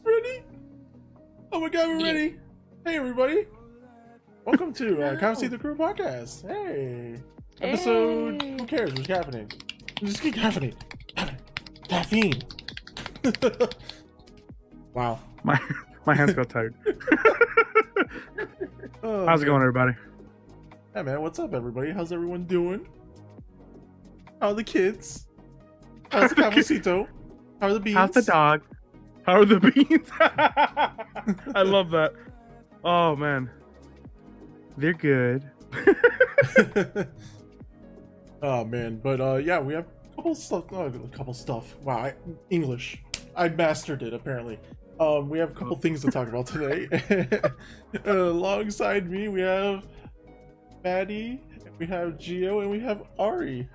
Ready? Oh my god, we're ready. Hey everybody. Welcome to Come See the Crew podcast. Hey. Episode, who cares what's happening? Just keep happening. Caffeine. Wow. My hands got tired. Oh, How's it going, everybody? Hey man, what's up everybody? How's everyone doing? How are the kids? How's the cafecito? How are the beans? How's the dog? How are the beans? I love that. Oh man, they're good. Oh man, but yeah, we have a couple stuff. Oh, a couple stuff. Wow, English. I mastered it apparently. We have a couple things to talk about today. Alongside me, we have Maddie, we have Gio, and we have Ari.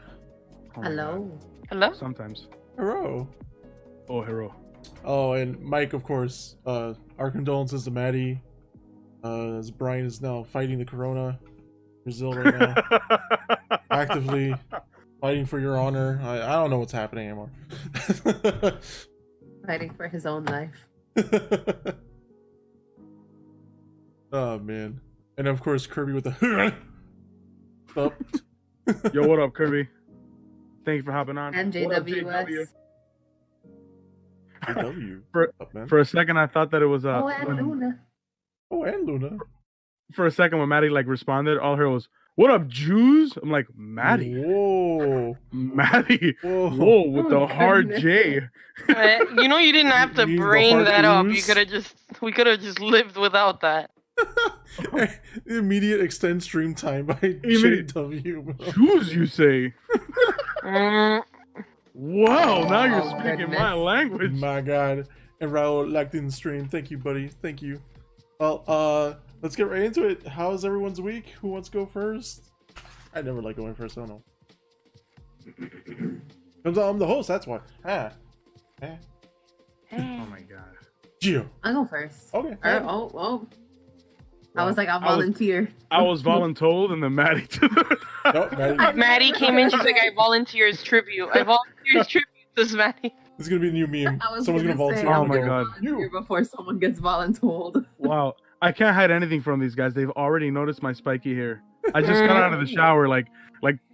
Oh Hello. Hello. Sometimes. Hello. Oh, hero. Oh, and Mike, of course. Our condolences to Maddie. As Brian is now fighting the corona, Brazil right now, actively fighting for your honor. I don't know what's happening anymore. Fighting for his own life. Oh man, and of course Kirby with the up. Yo, what up, Kirby? Thank you for hopping on. And JWS. For a second, I thought that it was Oh, and Luna. Oh, and Luna. For a second, when Maddie like responded, all I heard was, "What up, Jews?" I'm like, Maddie. Whoa. Maddie. Whoa. Whoa, with the hard J. You know, you didn't have to You mean the bring hard that up. ooze? We could have just lived without that. Immediate extend stream time by JW. Jews, you say? Mm, Wow, now you're Oh, speaking goodness. my language. My God. And Raul liked in the stream. Thank you, buddy. Thank you. Well, let's get right into it. How's everyone's week? Who wants to go first? I never like going first. I don't know. Because I'm the host. That's why. Oh my god. Gio. I'll go first. Okay. Oh. I was like, I'll volunteer. I was voluntold and then Maddie to the... No, Maddie. Maddie came in. She's like, "I volunteer as tribute. I volunteer as tribute." This is Maddie. This is gonna be a new meme. I was Someone's gonna volunteer. say, Oh I'm my gonna God. volunteer before someone gets voluntold. Wow. I can't hide anything from these guys. They've already noticed my spiky hair. I just got out of the shower like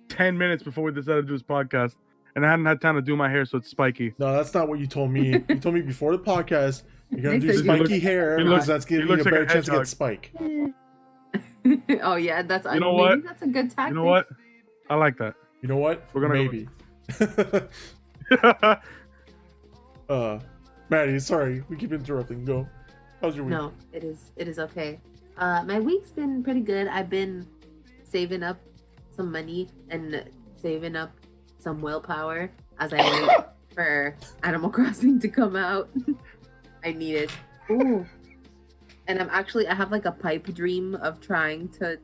10 minutes before we decided to do this podcast. And I hadn't had time to do my hair, so it's spiky. No, that's not what you told me. You told me before the podcast you're gonna They do said spiky hair he because looks- that's giving he you a looks like better a chance to hedgehog. get spike. Oh yeah, that's You know maybe what? that's a good tactic. You know what? I like that. You know what? We're gonna maybe. Maddie, sorry, we keep interrupting. Go. How's your week? No, it is okay. My week's been pretty good. I've been saving up some money and saving up some willpower as I wait for Animal Crossing to come out. I need it. Ooh. And I have like a pipe dream of trying to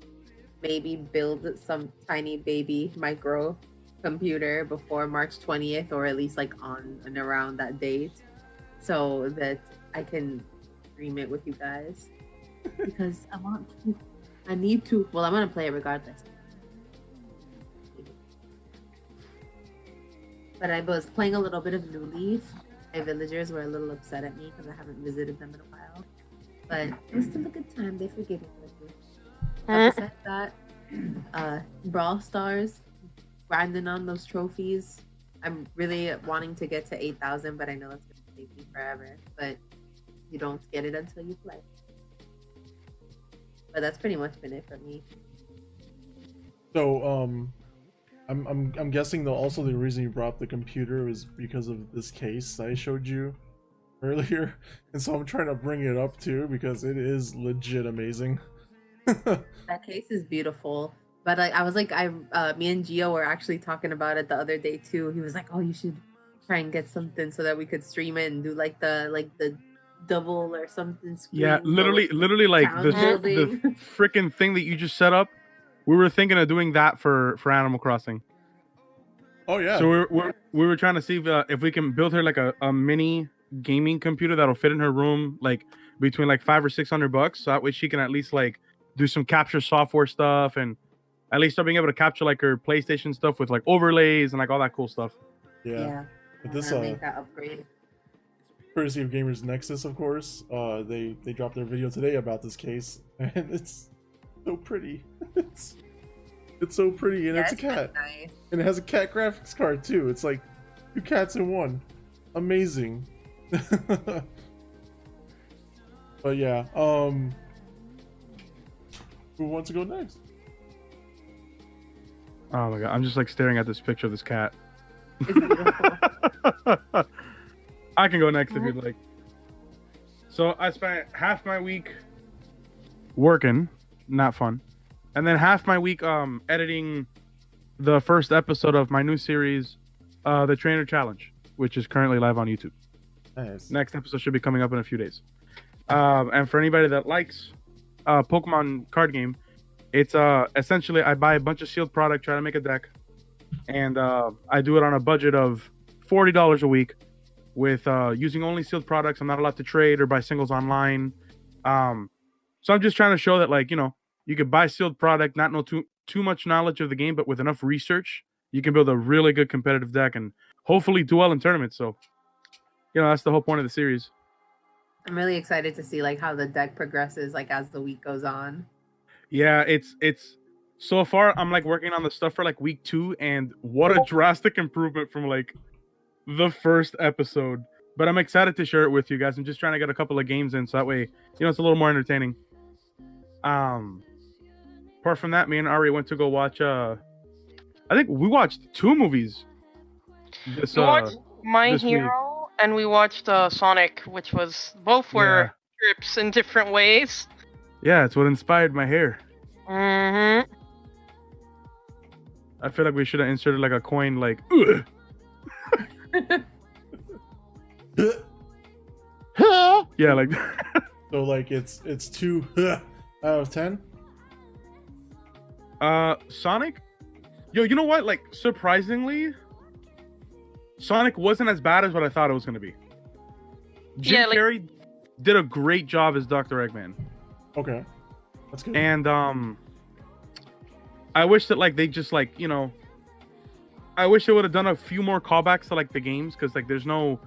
maybe build some tiny baby micro computer before March 20th, or at least like on and around that date, so that I can stream it with you guys. Because I want to. I need to. Well, I'm gonna play it regardless. But I was playing a little bit of New Leaf. My villagers were a little upset at me because I haven't visited them in a while. But it was still a good time. They forgave me. Besides that, Brawl Stars, grinding on those trophies. I'm really wanting to get to 8,000, but I know that's going to take me forever. But you don't get it until you play. But that's pretty much been it for me. So, I'm guessing though also the reason you brought up the computer is because of this case I showed you earlier, and so I'm trying to bring it up too because it is legit amazing. That case is beautiful. But I was like, me and Gio were actually talking about it the other day too. He was like, "Oh, you should try and get something so that we could stream it and do like the double or something." Yeah, screens, literally like town the building." freaking thing that you just set up. We were thinking of doing that for Animal Crossing. Oh yeah. So we were trying to see if we can build her like a mini gaming computer that'll fit in her room, like between like $500 or $600. So that way she can at least like do some capture software stuff and at least start being able to capture like her PlayStation stuff with like overlays and like all that cool stuff. Yeah. Yeah. But I this wanna make that upgrade. courtesy of Gamers Nexus, of course. They dropped their video today about this case, and it's so pretty. It's so pretty, and Yeah, it's a it's really cat, nice. and it has a cat graphics card too. It's like 2 cats in one. Amazing. But yeah, who wants to go next? Oh my god, I'm just like staring at this picture of this cat. It's beautiful. I can go next if you'd like. So I spent half my week working, not fun, and then half my week editing the first episode of my new series, The Trainer Challenge, which is currently live on YouTube. Nice. Next episode should be coming up in a few days. And for anybody that likes Pokemon card game, it's essentially I buy a bunch of sealed product, try to make a deck, and I do it on a budget of $40 a week with using only sealed products. I'm not allowed to trade or buy singles online. So I'm just trying to show that, like, you know, you could buy sealed product, not know too much knowledge of the game, but with enough research, you can build a really good competitive deck and hopefully do well in tournaments. So, you know, that's the whole point of the series. I'm really excited to see like how the deck progresses like as the week goes on. Yeah, it's so far I'm like working on the stuff for like week 2, and what a drastic improvement from like the first episode. But I'm excited to share it with you guys. I'm just trying to get a couple of games in so that way, you know, it's a little more entertaining. Apart from that, me and Ari went to go watch I think we watched 2 movies. We watched My this week. Hero and we watched Sonic, which both were trips in different ways. Yeah, it's what inspired my hair. Mm-hmm. I feel like we should have inserted like a coin, like. Ugh. Yeah, like. So like it's 2 out of 10. Sonic. Yo, you know what? Like, surprisingly, Sonic wasn't as bad as what I thought it was gonna be. Jim Carrey did a great job as Dr. Eggman. Okay, that's good. And I wish that like they just like, you know, I wish they would have done a few more callbacks to like the games, because like there's no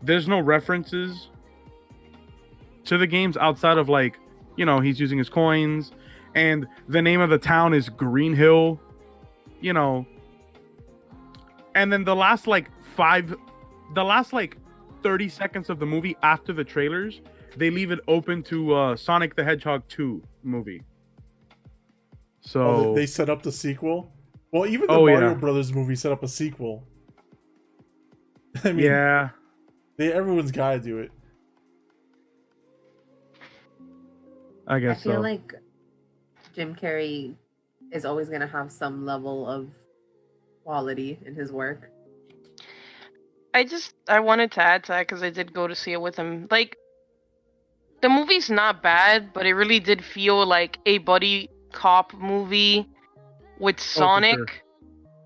references to the games outside of like, you know, he's using his coins, and the name of the town is Green Hill, you know. And then the last like 30 seconds of the movie after the trailers, they leave it open to Sonic the Hedgehog 2 movie. So they set up the sequel. Well, even the Mario Brothers movie set up a sequel. I mean, yeah, everyone's gotta do it. I guess I feel so. like Jim Carrey is always gonna have some level of quality in his work. I wanted to add to that because I did go to see it with him. Like, the movie's not bad, but it really did feel like a buddy cop movie with Sonic,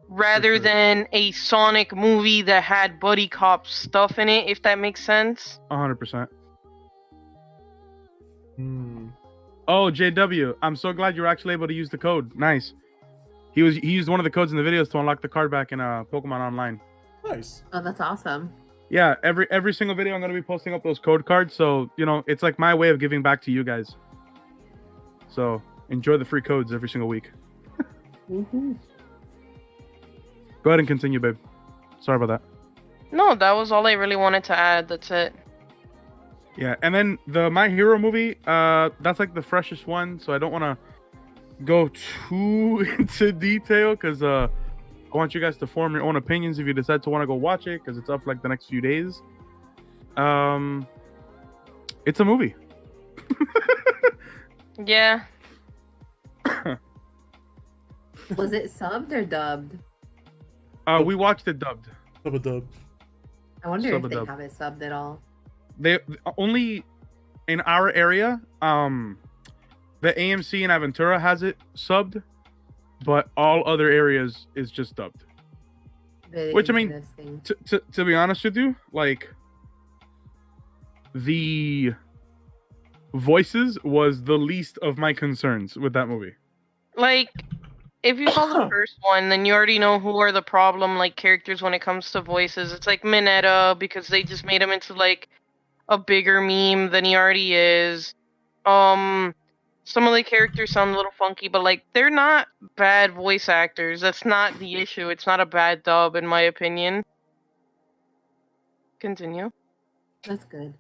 rather than a Sonic movie that had buddy cop stuff in it, if that makes sense. 100%. Oh, JW, I'm so glad you were actually able to use the code. Nice. He used one of the codes in the videos to unlock the card back in Pokemon Online. Nice. Oh, that's awesome. Yeah, every single video I'm gonna be posting up those code cards, so you know it's like my way of giving back to you guys. So enjoy the free codes every single week. Mm-hmm. Go ahead and continue, babe. Sorry about that. No, that was all I really wanted to add. That's it. Yeah, and then the My Hero movie, that's like the freshest one, so I don't want to go too into detail because I want you guys to form your own opinions if you decide to want to go watch it, because it's up like the next few days. It's a movie. Yeah. Was it subbed or dubbed? We watched it dubbed. Dub. I wonder if they Sub-a-dub. have it subbed at all. They only in our area. The AMC in Aventura has it subbed, but all other areas is just dubbed. Very Which, I mean, interesting. To be honest with you, like, the voices was the least of my concerns with that movie. Like, if you saw the first one, then you already know who are the problem, like, characters when it comes to voices. It's like Mineta, because they just made him into, like, a bigger meme than he already is. Some of the characters sound a little funky, but like they're not bad voice actors. That's not the issue. It's not a bad dub, in my opinion. Continue. That's good.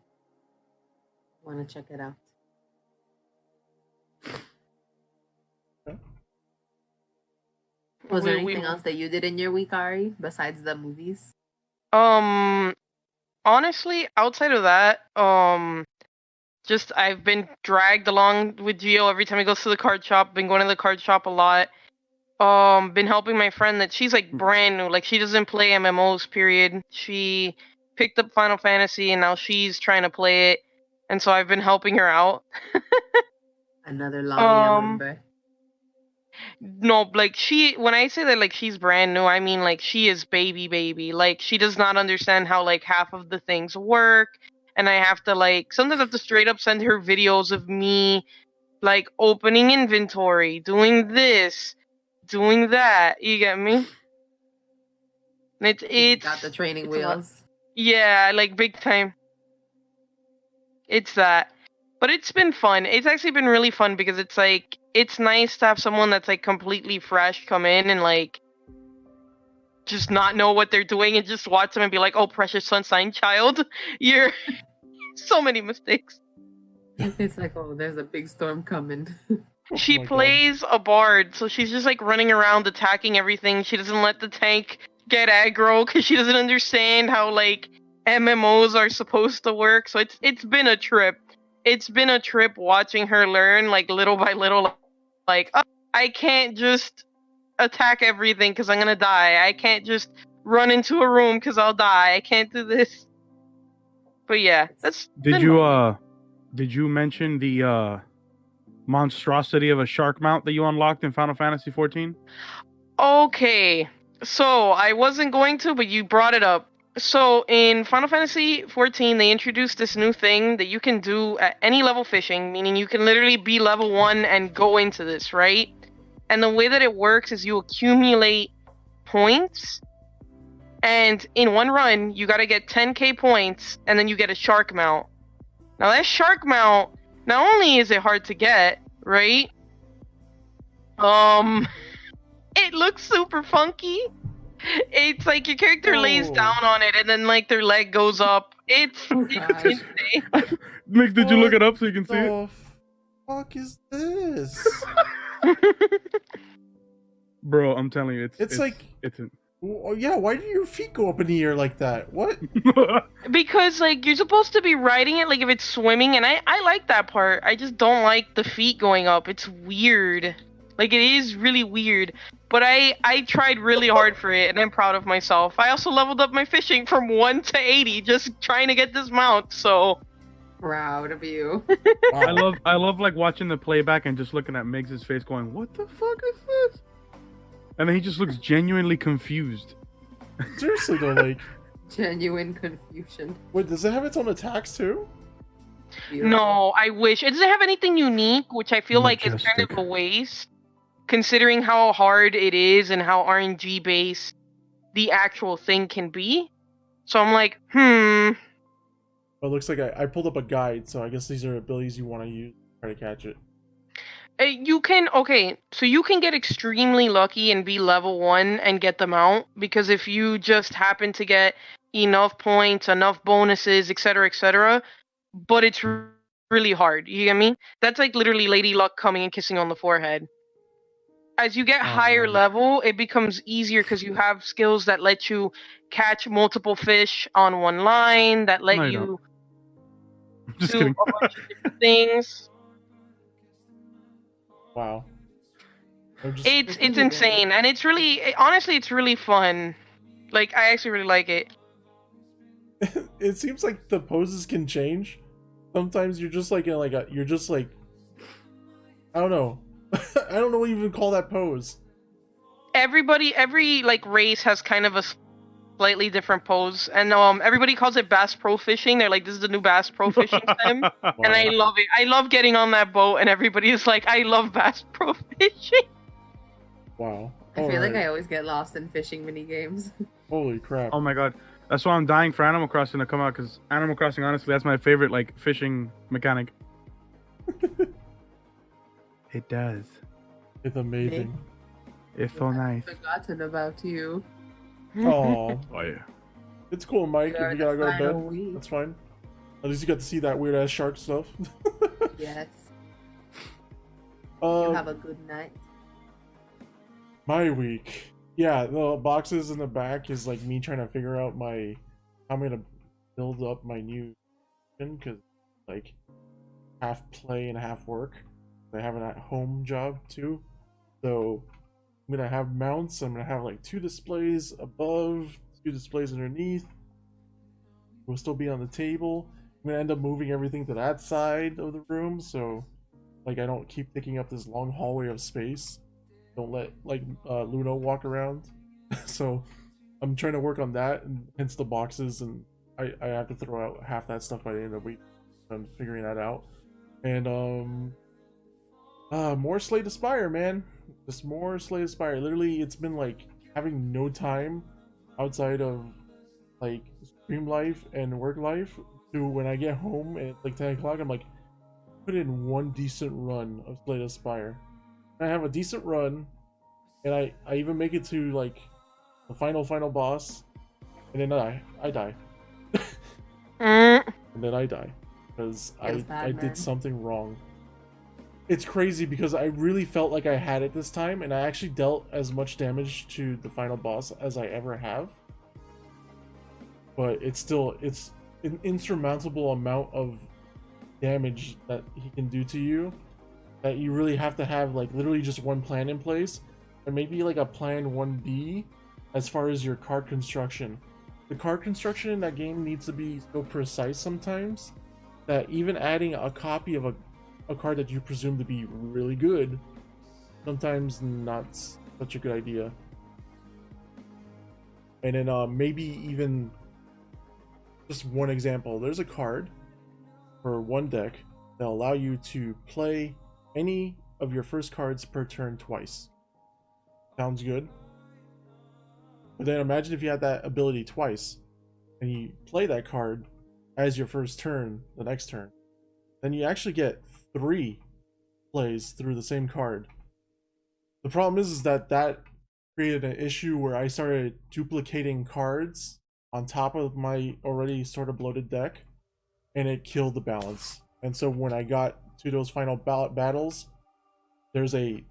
Want to check it out. Was there anything else that you did in your week, Ari, besides the movies? Honestly, outside of that, just I've been dragged along with Gio every time he goes to the card shop. Been going to the card shop a lot. Been helping my friend that she's like brand new, like she doesn't play MMOs. Period. She picked up Final Fantasy and now she's trying to play it, and so I've been helping her out. Another long member. No, like when I say that like she's brand new, I mean like she is baby. Like she does not understand how like half of the things work, and I have to like sometimes I have to straight up send her videos of me like opening inventory, doing this, doing that. You get me? It's got the training wheels. Yeah, like big time. It's that. But it's been fun. It's actually been really fun because it's like it's nice to have someone that's like completely fresh come in and like just not know what they're doing and just watch them and be like, "Oh, precious sunshine child, you're so many mistakes." It's like, oh, there's a big storm coming. She plays a bard, so she's just like running around attacking everything. She doesn't let the tank get aggro because she doesn't understand how like MMOs are supposed to work. So it's been a trip. It's been a trip watching her learn, like, little by little, like, oh, I can't just attack everything because I'm gonna die. I can't just run into a room because I'll die. I can't do this. But yeah, that's... Did you mention the, monstrosity of a shark mount that you unlocked in Final Fantasy 14? Okay, so I wasn't going to, but you brought it up. So in Final Fantasy 14, they introduced this new thing that you can do at any level fishing, meaning you can literally be level 1 and go into this, right? And the way that it works is you accumulate points, and in one run, you gotta get 10k points, and then you get a shark mount. Now that shark mount, not only is it hard to get, right? It looks super funky. It's like your character lays down on it and then like their leg goes up. It's insane. Mick, did you look it up so you can see it? What the fuck is this? Bro, I'm telling you, it's like... It's yeah, why do your feet go up in the air like that? What? Because like you're supposed to be riding it like if it's swimming, and I like that part. I just don't like the feet going up. It's weird. Like it is really weird. But I tried really hard for it, and I'm proud of myself. I also leveled up my fishing from 1 to 80 just trying to get this mount, so... Proud of you. Wow. I love like watching the playback and just looking at Miggs' face going, what the fuck is this? And then he just looks genuinely confused. Seriously though, like... Genuine confusion. Wait, does it have its own attacks too? No, I wish. It doesn't have anything unique, which I feel like is kind of a waste. Considering how hard it is and how RNG based the actual thing can be. So I'm like, Well, it looks like I pulled up a guide, so I guess these are abilities you want to use to try to catch it. You can get extremely lucky and be level 1 and get them out, because if you just happen to get enough points, enough bonuses, etc., but it's really hard, you get me? That's like literally Lady Luck coming and kissing on the forehead. As you get higher level, it becomes easier because you have skills that let you catch multiple fish on one line, that let you Just do kidding. a bunch of different things. Wow. It's insane, and it's really, honestly, it's really fun. Like, I actually really like it. It seems like the poses can change. Sometimes you're just like you're just like, I don't know. I don't know what you even call that pose. Every like race has kind of a slightly different pose, and everybody calls it Bass Pro Fishing. They're like, this is the new Bass Pro Fishing sim, Wow. and I love it. I love getting on that boat, and everybody's like, I love Bass Pro Fishing. Wow. I feel like I always get lost in fishing mini games. Holy crap. Oh my god. That's why I'm dying for Animal Crossing to come out, because Animal Crossing, honestly, that's my favorite like fishing mechanic. It does. It's amazing. It's so nice. Forgotten about you. Oh, Oh yeah. it's cool, Mike. We are If you gotta go to the final bed, week. that's fine. At least you got to see that weird ass shark stuff. Yes. You have Um, a good night. my week. Yeah, the boxes in the back is like me trying to figure out how I'm gonna build up my new because like half play and half work. I have an at-home job too, so I'm gonna have mounts. I'm gonna have like 2 displays above, 2 displays underneath. Will still be on the table. I'm gonna end up moving everything to that side of the room, so like I don't keep taking up this long hallway of space. Don't let like Luna walk around. So I'm trying to work on that, and hence the boxes. And I have to throw out half that stuff by the end of the week. I'm figuring that out. And more Slay the Spire, man. Just more Slay the Spire. Literally, it's been like having no time outside of like stream life and work life to when I get home at like 10 o'clock, I'm like, put in one decent run of Slay the Spire. And I have a decent run, and I even make it to like the final boss, and then I die. And then I die because Feels bad, I man. did something wrong. It's crazy because I really felt like I had it this time, and I actually dealt as much damage to the final boss as I ever have. But it's an insurmountable amount of damage that he can do to you that you really have to have like literally just one plan in place, and maybe like a plan 1B as far as your card construction. The card construction in that game needs to be so precise sometimes that even adding a copy of a card that you presume to be really good sometimes not such a good idea. And then maybe even just one example, there's a card for one deck that'll allow you to play any of your first cards per turn twice. Sounds good. But then imagine if you had that ability twice and you play that card as your first turn the next turn. Then you actually get 3 plays through the same card. The problem is that created an issue where I started duplicating cards on top of my already sort of bloated deck, and it killed the balance. And so when I got to those final battles, there's a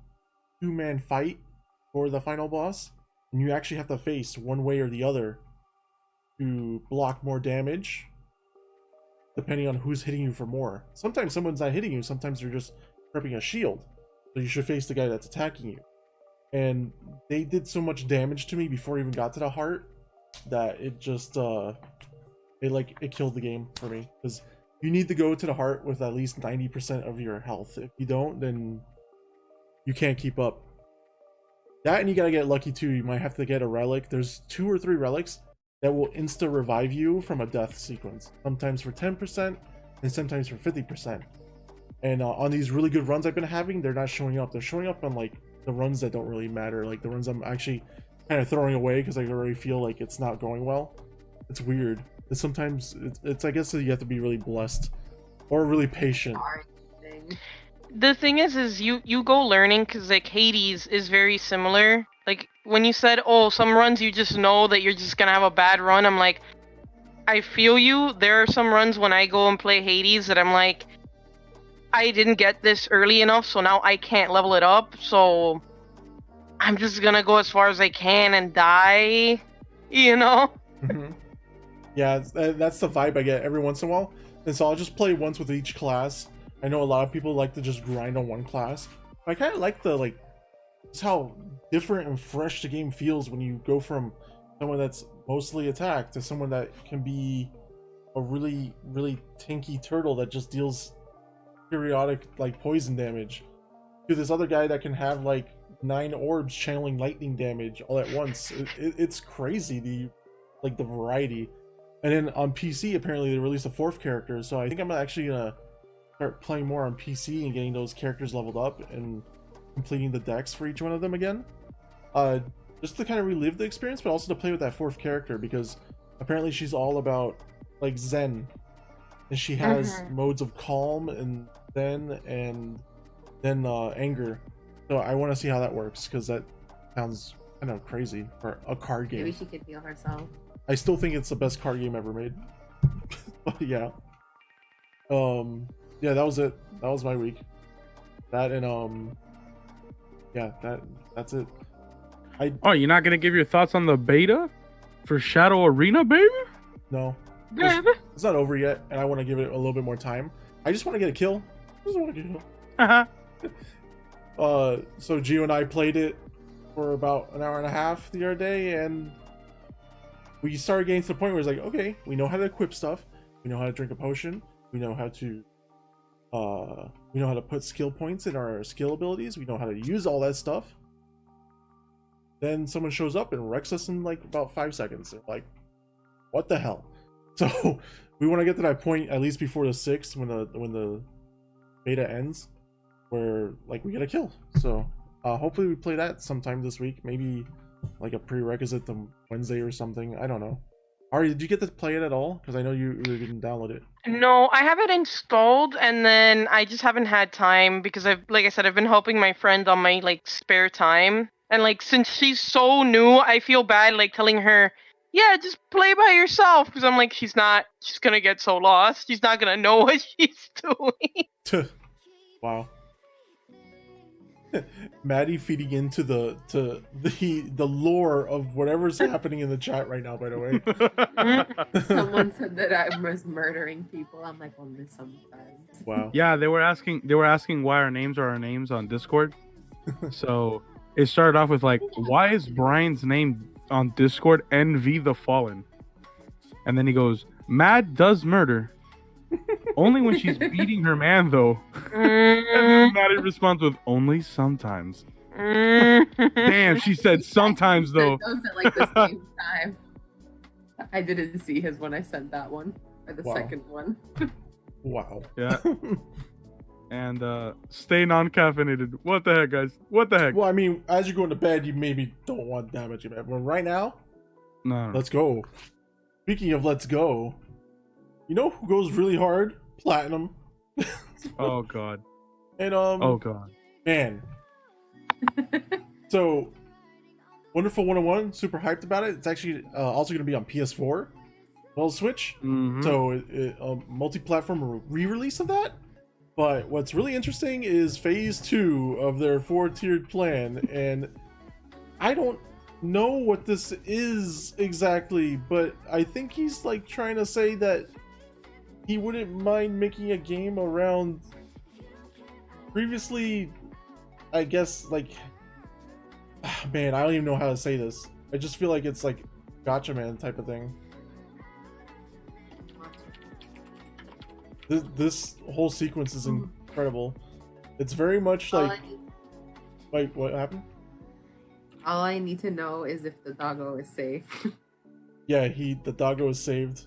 2-man fight for the final boss, and you actually have to face one way or the other to block more damage depending on who's hitting you for more. Sometimes someone's not hitting you, sometimes they're just prepping a shield, so you should face the guy that's attacking you. And they did so much damage to me before I even got to the heart that it just it killed the game for me, because you need to go to the heart with at least 90% of your health. If you don't, then you can't keep up. That, and you gotta get lucky too. You might have to get a relic. There's 2 or 3 relics that will insta revive you from a death sequence, sometimes for 10% and sometimes for 50%. And on these really good runs I've been having, they're not showing up. They're showing up on like the runs that don't really matter, like the runs I'm actually kind of throwing away because I already feel like it's not going well. It's weird. Sometimes it's I guess you have to be really blessed or really patient. The thing is you go learning, because like Hades is very similar. Like when you said, oh, some runs you just know that you're just gonna have a bad run, I'm like, I feel you. There are some runs when I go and play Hades that I'm like, I didn't get this early enough, so now I can't level it up, so I'm just gonna go as far as I can and die, you know? Mm-hmm. Yeah, that's the vibe I get every once in a while. And so I'll just play once with each class. I know a lot of people like to just grind on one class. I kind of like just how different and fresh the game feels when you go from someone that's mostly attack to someone that can be a really, really tanky turtle that just deals periodic like poison damage, to this other guy that can have like 9 orbs channeling lightning damage all at once. It's crazy, the variety. And then on PC apparently they released a 4th character, so I think I'm actually gonna start playing more on PC and getting those characters leveled up and completing the decks for each one of them again, just to kind of relive the experience, but also to play with that 4th character, because apparently she's all about like Zen, and she has modes of calm and Zen and then anger. So I want to see how that works because that sounds kind of crazy for a card game. Maybe she could heal herself. I still think it's the best card game ever made. But yeah. Yeah, that was it. That was my week. That and yeah, that's it. Oh, you're not gonna give your thoughts on the beta for Shadow Arena, baby? No. Baby. It's not over yet, and I want to give it a little bit more time. I just want to get a kill. Uh-huh. So Gio and I played it for about an hour and a half the other day, and we started getting to the point where it's like, okay, we know how to equip stuff, we know how to drink a potion, we know how to put skill points in our skill abilities, we know how to use all that stuff. Then someone shows up and wrecks us in like about 5 seconds. They're like, what the hell? So we want to get to that point at least before the 6th when the beta ends, where like we get a kill. So hopefully we play that sometime this week, maybe like a prerequisite to Wednesday or something. I don't know. Ari, did you get to play it at all? Because I know you didn't download it. No, I have it installed, and then I just haven't had time because like I said, I've been helping my friend on my like spare time, and like since she's so new, I feel bad like telling her, yeah, just play by yourself, because I'm like, she's gonna get so lost, she's not gonna know what she's doing. Wow. Maddie feeding into the lore of whatever's happening in the chat right now, by the way. Someone said that I was murdering people. I'm like, only sometimes. Wow. Yeah, they were asking why our names are our names on Discord. So it started off with like, why is Brian's name on Discord NV the Fallen? And then he goes, Mad does murder. Only when she's beating her man, though. And then Maddie responds with, only sometimes. Damn, she said sometimes, though. Those at like the same time. I didn't see his when I sent that one. Or the second one. Wow. Yeah. And stay non-caffeinated. What the heck, guys? What the heck? Well, I mean, as you're going to bed, you maybe don't want that much of it. But right now, No. let's go. Speaking of let's go, you know who goes really hard? Platinum. Oh god. And Oh god. man. So Wonderful 101, super hyped about it. It's actually also going to be on PS4, well, Switch. Mhm. So a multi-platform re-release of that. But what's really interesting is phase 2 of their 4-tiered plan, and I don't know what this is exactly, but I think he's like trying to say that he wouldn't mind making a game around previously, I guess, like, man, I don't even know how to say this. I just feel like it's like Gotcha Man type of thing. This whole sequence is incredible. It's very much like... Wait, what happened? All I need to know is if the doggo is safe. Yeah, the doggo is saved.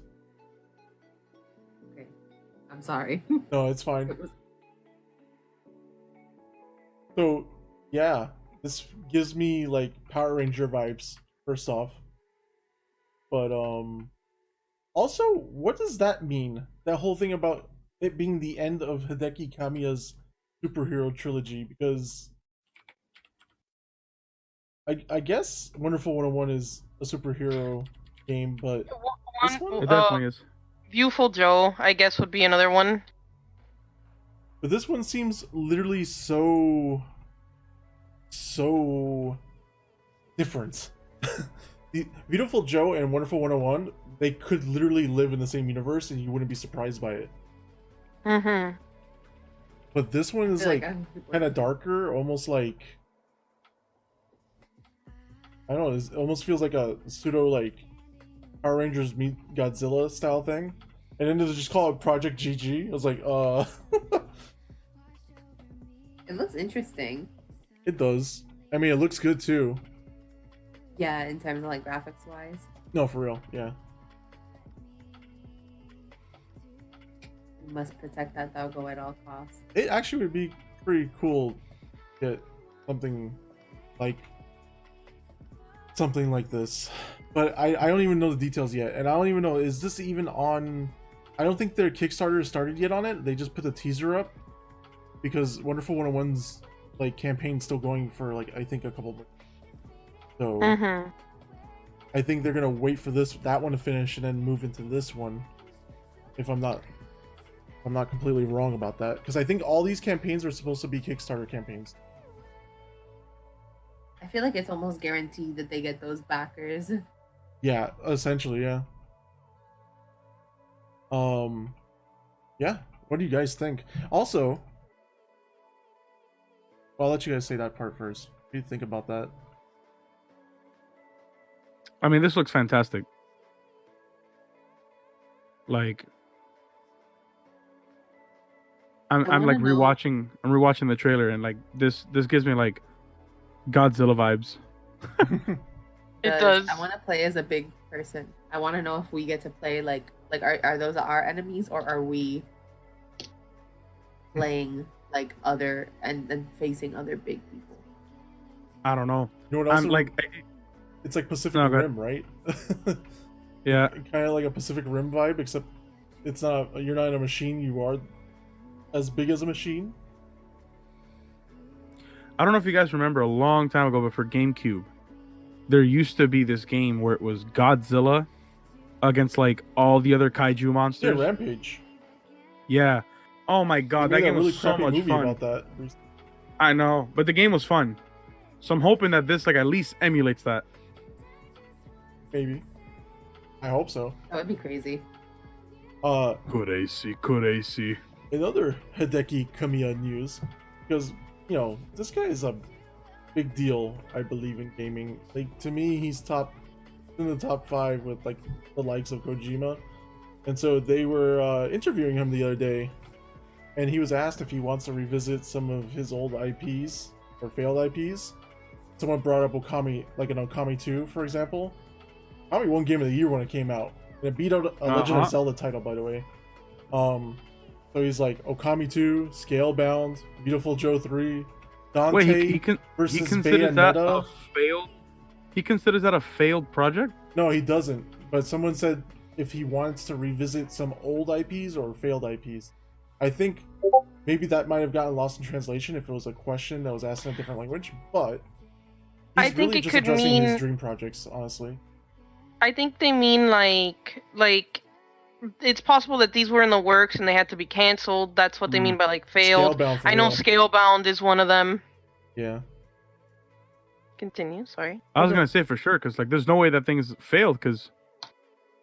Okay. I'm sorry. No, it's fine. So, yeah, this gives me like Power Ranger vibes, first off. But also, what does that mean? That whole thing about it being the end of Hideki Kamiya's superhero trilogy, because I guess Wonderful 101 is a superhero game, but this one, It definitely is. Viewful Joe, I guess, would be another one. but this one seems literally so different. The Beautiful Joe and Wonderful 101, they could literally live in the same universe and you wouldn't be surprised by it. Mm-hmm. But this one is like I'm kind of darker, almost like, I don't know, it almost feels like a pseudo like Power Rangers meet Godzilla style thing. And then they just call it Project GG. I was like, It looks interesting. It does. I mean, it looks good too. Yeah, in terms of like graphics wise. No, for real, yeah. You must protect that doggo at all costs. It actually would be pretty cool to get something like something like this. But I don't even know the details yet, and I don't even know, is this even on? I don't think their Kickstarter has started yet on it. They just put the teaser up because Wonderful 101's like campaign's still going for like I think a couple months. So I think they're gonna wait for that one to finish and then move into this one. If I'm not completely wrong about that, because I think all these campaigns are supposed to be Kickstarter campaigns. I feel like it's almost guaranteed that they get those backers. Yeah, essentially, yeah. Yeah. What do you guys think? Also, well, I'll let you guys say that part first. What do you think about that? I mean, this looks fantastic. Like, I'm like rewatching. I'm rewatching the trailer, and like this gives me like Godzilla vibes. It does. I want to play as a big person. I want to know if we get to play like are those our enemies, or are we playing like other and facing other big people? I don't know. You know what else? I'm like, it's like Pacific Rim, right? Yeah. Kind of like a Pacific Rim vibe, except it's not. You're not in a machine. You are as big as a machine. I don't know if you guys remember a long time ago, but for GameCube, there used to be this game where it was Godzilla against like all the other kaiju monsters. Yeah, Rampage. Yeah. Oh my god, that game was so much fun. About that. I know, but the game was fun. So I'm hoping that this like at least emulates that. Maybe. I hope so. That would be crazy. Crazy. In other Hideki Kamiya news, because you know this guy is a big deal, I believe, in gaming. Like, to me, he's in the top 5 with like the likes of Kojima. And so they were interviewing him the other day, and he was asked if he wants to revisit some of his old IPs or failed IPs. Someone brought up Okami, like an Okami 2, for example. Okami won Game of the Year when it came out, and it beat out a Legend of Zelda title, by the way. So he's like Okami 2, Scalebound, Beautiful Joe 3, Dante. Wait, he considers that Bayonetta. a failed? He considers that a failed project? No, he doesn't. But someone said if he wants to revisit some old IPs or failed IPs. I think maybe that might have gotten lost in translation if it was a question that was asked in a different language. But he's I think really it just could addressing mean his dream projects, honestly. I think they mean like it's possible that these were in the works and they had to be canceled. That's what they mean by like failed. I know Scalebound is one of them. Yeah. Continue. Sorry. I was gonna say for sure, because like there's no way that thing's failed, because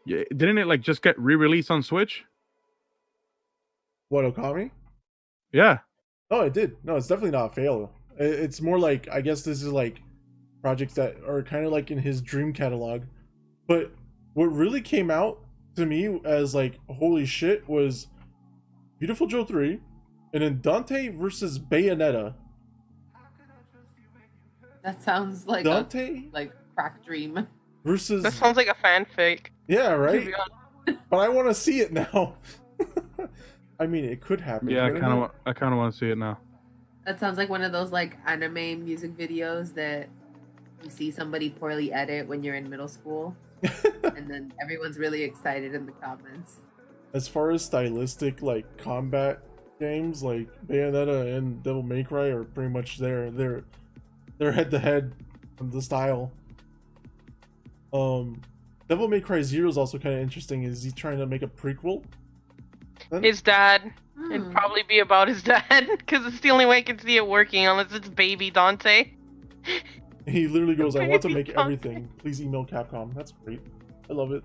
didn't it like just get re-released on Switch? What, Okami? Yeah. Oh, it did. No, it's definitely not a fail. It's more like, I guess this is like projects that are kind of like in his dream catalog. But what really came out to me as like holy shit was Beautiful Joe 3, and then Dante versus Bayonetta. That sounds like Dante a crack dream. Versus. That sounds like a fanfic. Yeah, right. But I want to see it now. I mean, it could happen. Yeah, I kind of want to see it now. That sounds like one of those like anime music videos that you see somebody poorly edit when you're in middle school. And then everyone's really excited in the comments. As far as stylistic like combat games, like Bayonetta and Devil May Cry are pretty much there. They're head to head from the style. Devil May Cry 0 is also kind of interesting. Is he trying to make a prequel? His dad. It'd probably be about his dad, because it's the only way I can see it working, unless it's baby Dante. He literally goes, "I want to make everything. Please email Capcom." That's great. I love it.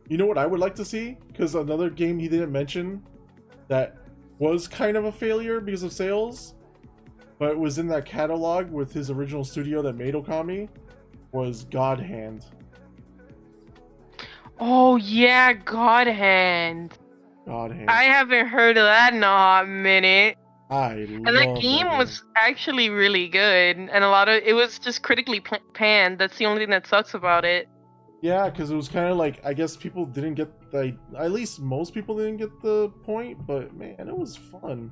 You know what I would like to see? Because another game he didn't mention that was kind of a failure because of sales, but it was in that catalog with his original studio that made Okami, was God Hand. Oh yeah, God Hand. God Hand. I haven't heard of that in a hot minute. And that game was actually really good, and it was just critically panned. That's the only thing that sucks about it. Yeah, because it was kind of like, I guess people didn't get at least most people didn't get the point, but man, it was fun.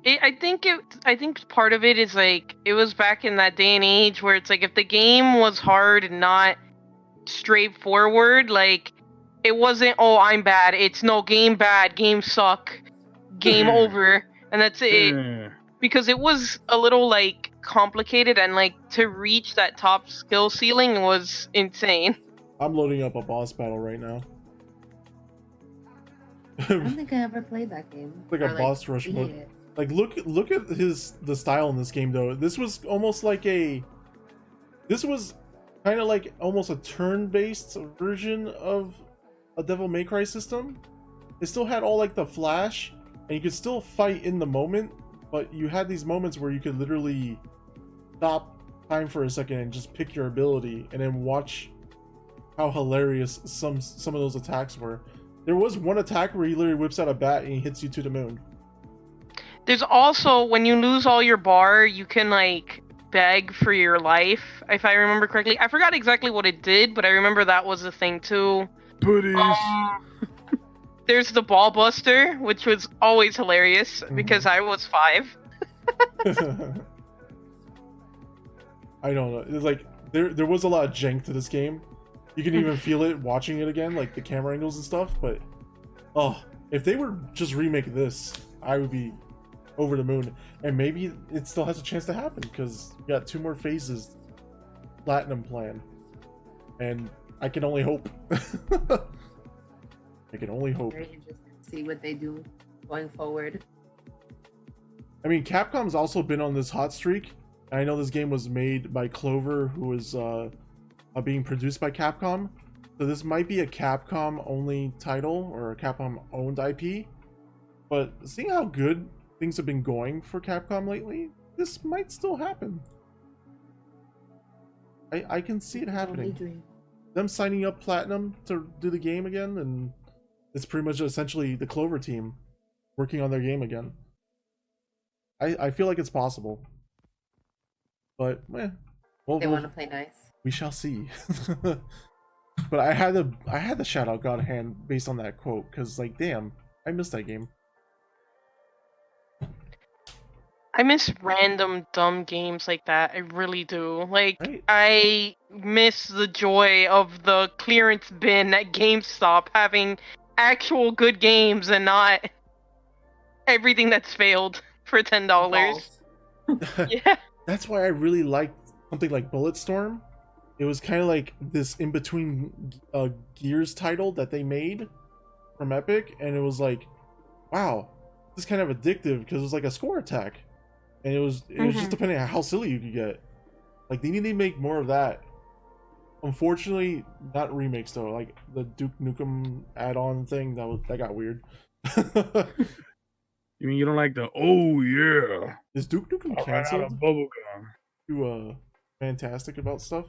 I think part of it is like it was back in that day and age where it's like if the game was hard and not straightforward, like it wasn't I'm bad. It's no game bad, game suck, game over, and that's it. Because it was a little like complicated and like to reach that top skill ceiling was insane. I'm loading up a boss battle right now. I don't think I ever played that game. Like a boss rush mode. Like look at the style in this game though. This was almost like this was kind of like almost a turn-based version of a Devil May Cry system. It still had all like the flash, and you could still fight in the moment, but you had these moments where you could literally stop time for a second and just pick your ability, and then watch how hilarious some of those attacks were. There was one attack where he literally whips out a bat and he hits you to the moon. There's also, when you lose all your bar, you can like beg for your life, if I remember correctly. I forgot exactly what it did, but I remember that was a thing too. Booties. There's the ball buster, which was always hilarious because I was 5. I don't know. It's like there was a lot of jank to this game. You can even feel it watching it again, like the camera angles and stuff. But oh, if they were just remake this, I would be over the moon. And maybe it still has a chance to happen because we got 2 more phases platinum plan, and I can only hope. I can only hope. Very interesting to see what they do going forward. I mean, Capcom's also been on this hot streak. I know this game was made by Clover, who is being produced by Capcom. So this might be a Capcom only title or a Capcom owned IP. But seeing how good things have been going for Capcom lately, this might still happen. I can see it happening. Them signing up Platinum to do the game again, and it's pretty much essentially the Clover team working on their game again. I feel like it's possible. But, well, they want to play nice. We shall see. But I had to shout out God Hand based on that quote, because, like, damn, I missed that game. I miss random dumb games like that. I really do. Like, Right? I miss the joy of the clearance bin at GameStop having actual good games and not everything that's failed for $10. Yeah. That's why I really liked something like Bulletstorm. It was kind of like this in-between Gears title that they made from Epic, and it was like, wow, this is kind of addictive because it was like a score attack. And it was just depending on how silly you could get. Like, they need to make more of that. Unfortunately, not remakes though. Like the Duke Nukem add-on thing, that got weird. You mean you don't like the oh yeah? Is Duke Nukem canceled? Bubblegum. Too fantastic about stuff.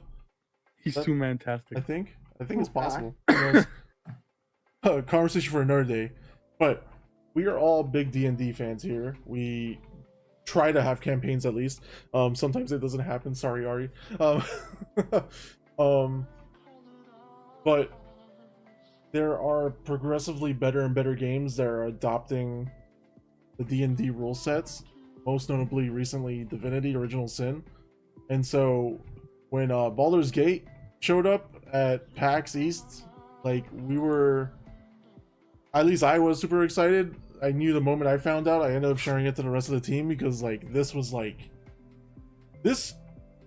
He's too fantastic. I think it's possible. Conversation for another day. But we are all big D&D fans here. We try to have campaigns at least. Sometimes it doesn't happen. Sorry, Ari. But there are progressively better and better games that are adopting the D&D rule sets. Most notably, recently, Divinity: Original Sin. And so, when Baldur's Gate showed up at PAX East, like, we were... At least I was super excited. I knew the moment I found out. I ended up sharing it to the rest of the team because, like, this was like... This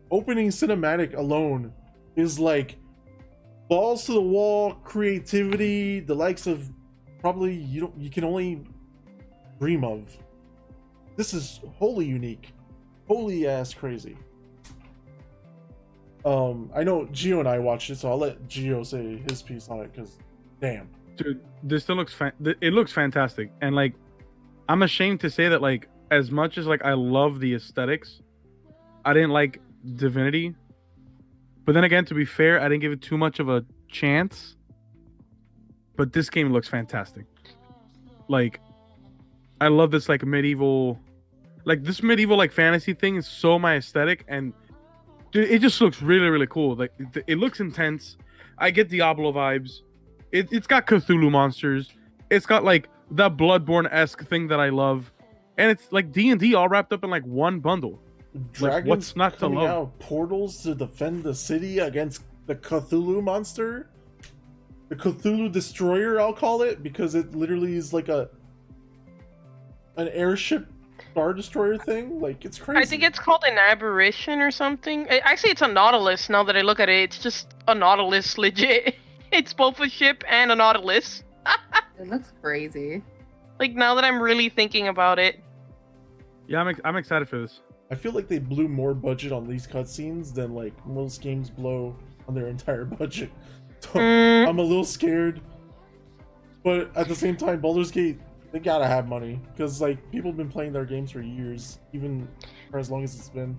opening cinematic alone is, like, balls to the wall creativity, the likes of probably you can only dream of. This is wholly unique. Holy ass crazy. I know Gio and I watched it, so I'll let Gio say his piece on it, because damn. Dude, this still looks it looks fantastic. And like, I'm ashamed to say that, like, as much as like I love the aesthetics, I didn't like Divinity. But then again, to be fair, I didn't give it too much of a chance. But this game looks fantastic. Like, I love this like medieval like fantasy thing is so my aesthetic, and dude, it just looks really, really cool. Like, it looks intense. I get Diablo vibes. It's got Cthulhu monsters. It's got like that Bloodborne-esque thing that I love. and it's like D&D all wrapped up in like one bundle. Dragons what's not to coming love? out of portals to defend the city against the Cthulhu monster, the Cthulhu destroyer. I'll call it, because it literally is like an airship star destroyer thing. Like, it's crazy. I think it's called an aberration or something. Actually, it's a Nautilus. Now that I look at it, it's just a Nautilus, legit. It's both a ship and a Nautilus. It looks crazy. Like, now that I'm really thinking about it. Yeah, I'm excited for this. I feel like they blew more budget on these cutscenes than like most games blow on their entire budget. So I'm a little scared, but at the same time, Baldur's Gate, they gotta have money, because like people have been playing their games for years, even for as long as it's been.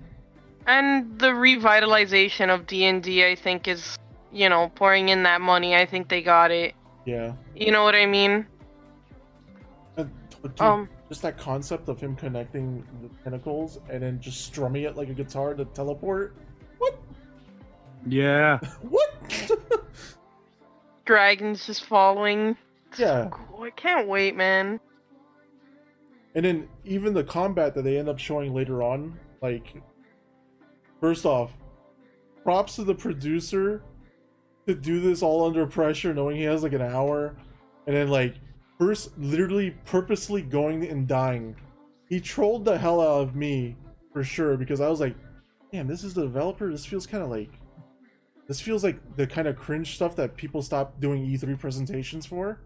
And the revitalization of D&D, I think, is, you know, pouring in that money. I think they got it. Yeah. You know what I mean? And, just that concept of him connecting the tentacles and then just strumming it like a guitar to teleport. What? Yeah. What? Dragons just following. Yeah. Cool. I can't wait, man. And then even the combat that they end up showing later on, like, first off, props to the producer to do this all under pressure, knowing he has like an hour, and then like first literally purposely going and dying. He trolled the hell out of me for sure, because I was like, damn, this is the developer. This feels like the kind of cringe stuff that people stop doing E3 presentations for.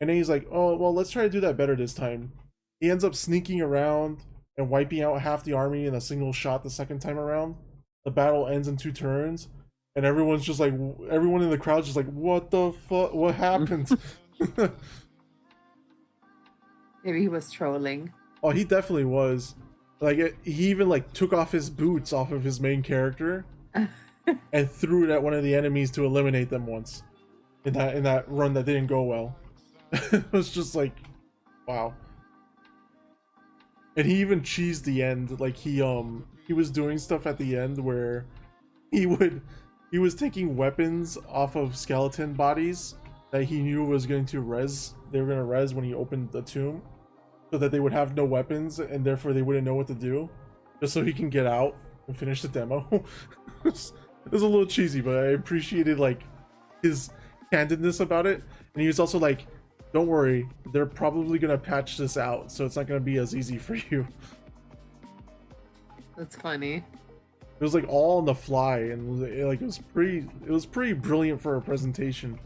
And then he's like, oh well, let's try to do that better this time. He ends up sneaking around and wiping out half the army in a single shot the second time around. The battle ends in 2 turns, and everyone's just like, everyone in the crowd's just like, what the fuck? What happened? Maybe he was trolling. Oh, he definitely was. Like, he even like took off his boots off of his main character and threw it at one of the enemies to eliminate them once in that run that didn't go well. It was just like, wow. And he even cheesed the end. Like, he was doing stuff at the end where he was taking weapons off of skeleton bodies that he knew was going to res. They were going to res when he opened the tomb, so that they would have no weapons and therefore they wouldn't know what to do, just so he can get out and finish the demo. It was a little cheesy, but I appreciated like his candidness about it. And he was also like, don't worry, they're probably gonna patch this out, so it's not gonna be as easy for you. That's funny. It was like all on the fly, and it was pretty brilliant for a presentation.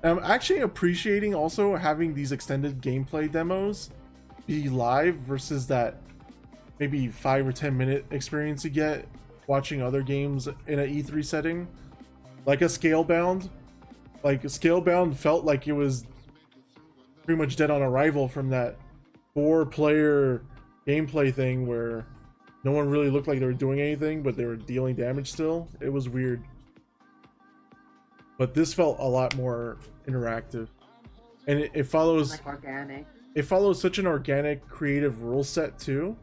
And I'm actually appreciating also having these extended gameplay demos be live versus that maybe 5 or 10 minute experience you get watching other games in an E3 setting, like a Scalebound. Like, Scalebound felt like it was pretty much dead on arrival from that 4-player gameplay thing where no one really looked like they were doing anything, but they were dealing damage still. It was weird. But this felt a lot more interactive, and it follows Like organic. It follows such an organic, creative rule set too.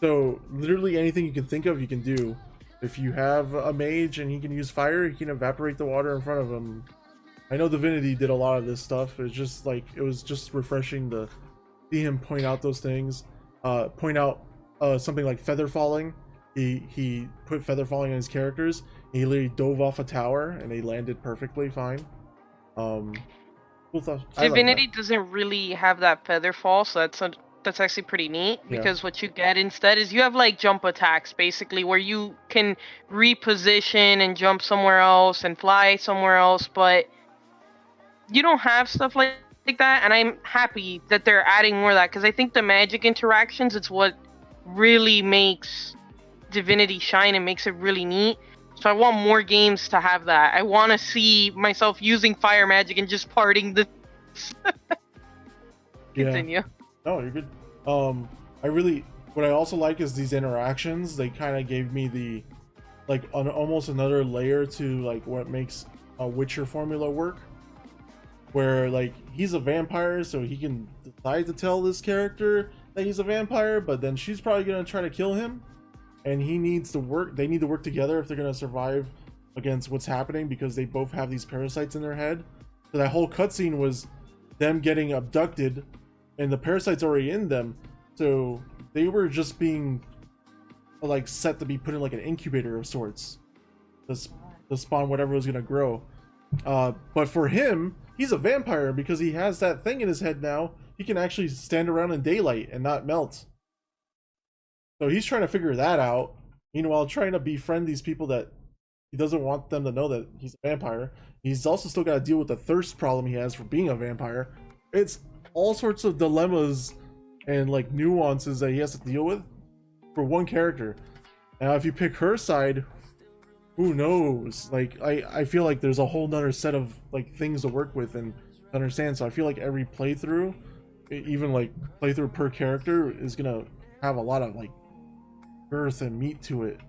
So literally anything you can think of, you can do. If you have a mage and he can use fire, he can evaporate the water in front of him. I know Divinity did a lot of this stuff. It's just like, it was just refreshing to see him point out those things. Point out something like feather falling. He put feather falling on his characters. He literally dove off a tower and they landed perfectly fine. Cool stuff. Divinity doesn't really have that feather fall, so that's actually pretty neat, because what you get instead is you have like jump attacks basically, where you can reposition and jump somewhere else and fly somewhere else, but you don't have stuff like that. And I'm happy that they're adding more of that, because I think the magic interactions, it's what really makes Divinity shine and makes it really neat. So I want more games to have that. I want to see myself using fire magic and just parting the Continue. No, you're good. What I also like is these interactions. They kind of gave me the, like, almost another layer to like what makes a Witcher formula work. Where like he's a vampire, so he can decide to tell this character that he's a vampire, but then she's probably gonna try to kill him, and he needs to work. They need to work together if they're gonna survive against what's happening, because they both have these parasites in their head. So that whole cutscene was them getting abducted and the parasite's already in them, so they were just being like set to be put in like an incubator of sorts to spawn whatever was gonna grow. But for him, he's a vampire because he has that thing in his head now. He can actually stand around in daylight and not melt. So he's trying to figure that out. Meanwhile, trying to befriend these people that he doesn't want them to know that he's a vampire. He's also still got to deal with the thirst problem he has for being a vampire. It's all sorts of dilemmas and like nuances that he has to deal with for one character. Now, if you pick her side, who knows? Like, I feel like there's a whole nother set of like things to work with and understand. So I feel like every playthrough, even like playthrough per character, is gonna have a lot of like girth and meat to it.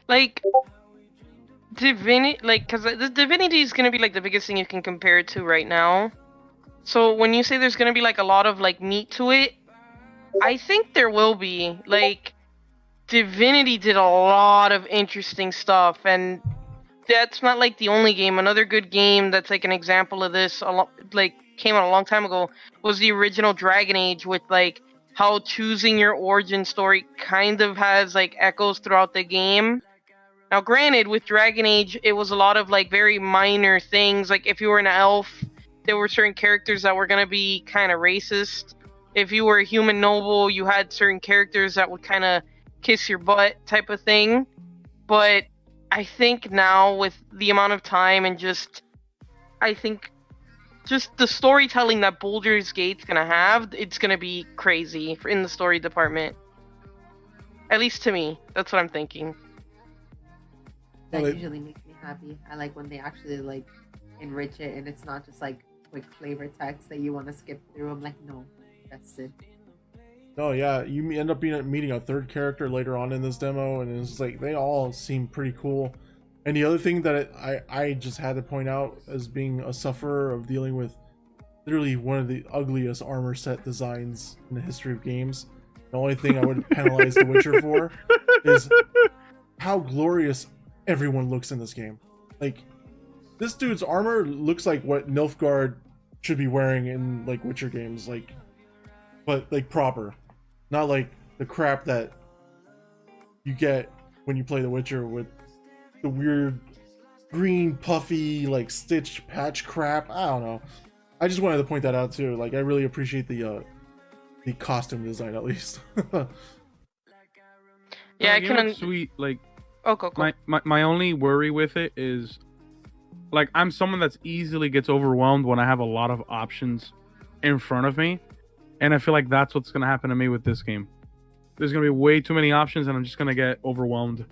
Like Divinity, like, because the Divinity is gonna be like the biggest thing you can compare it to right now. So when you say there's gonna be like a lot of like meat to it, I think there will be. Like, Divinity did a lot of interesting stuff, and that's not like the only game. Another good game that's like an example of this, like came out a long time ago, was the original Dragon Age, with like how choosing your origin story kind of has like echoes throughout the game. Now, granted, with Dragon Age, it was a lot of like very minor things. Like if you were an elf, there were certain characters that were gonna be kind of racist. If you were a human noble, you had certain characters that would kind of kiss your butt type of thing. But I think now, with the amount of time and I think just the storytelling that Baldur's Gate's gonna have, it's gonna be crazy in the story department. At least to me, that's what I'm thinking. That usually makes me happy. I like when they actually like enrich it and it's not just like quick flavor text that you want to skip through. I'm like, no, that's it. Oh yeah, you end up meeting a third character later on in this demo, and it's like they all seem pretty cool. And the other thing that I just had to point out as being a sufferer of dealing with literally one of the ugliest armor set designs in the history of games, the only thing I would penalize The Witcher for is how glorious everyone looks in this game. Like, this dude's armor looks like what Nilfgaard should be wearing in like Witcher games, like, but like proper, not like the crap that you get when you play The Witcher with the weird green puffy like stitched patch crap. I don't know. I just wanted to point that out too. Like, I really appreciate the costume design, at least. Yeah, I can. Sweet, like. Oh, go. My only worry with it is, like, I'm someone that's easily gets overwhelmed when I have a lot of options in front of me, and I feel like that's what's gonna happen to me with this game. There's gonna be way too many options, and I'm just gonna get overwhelmed.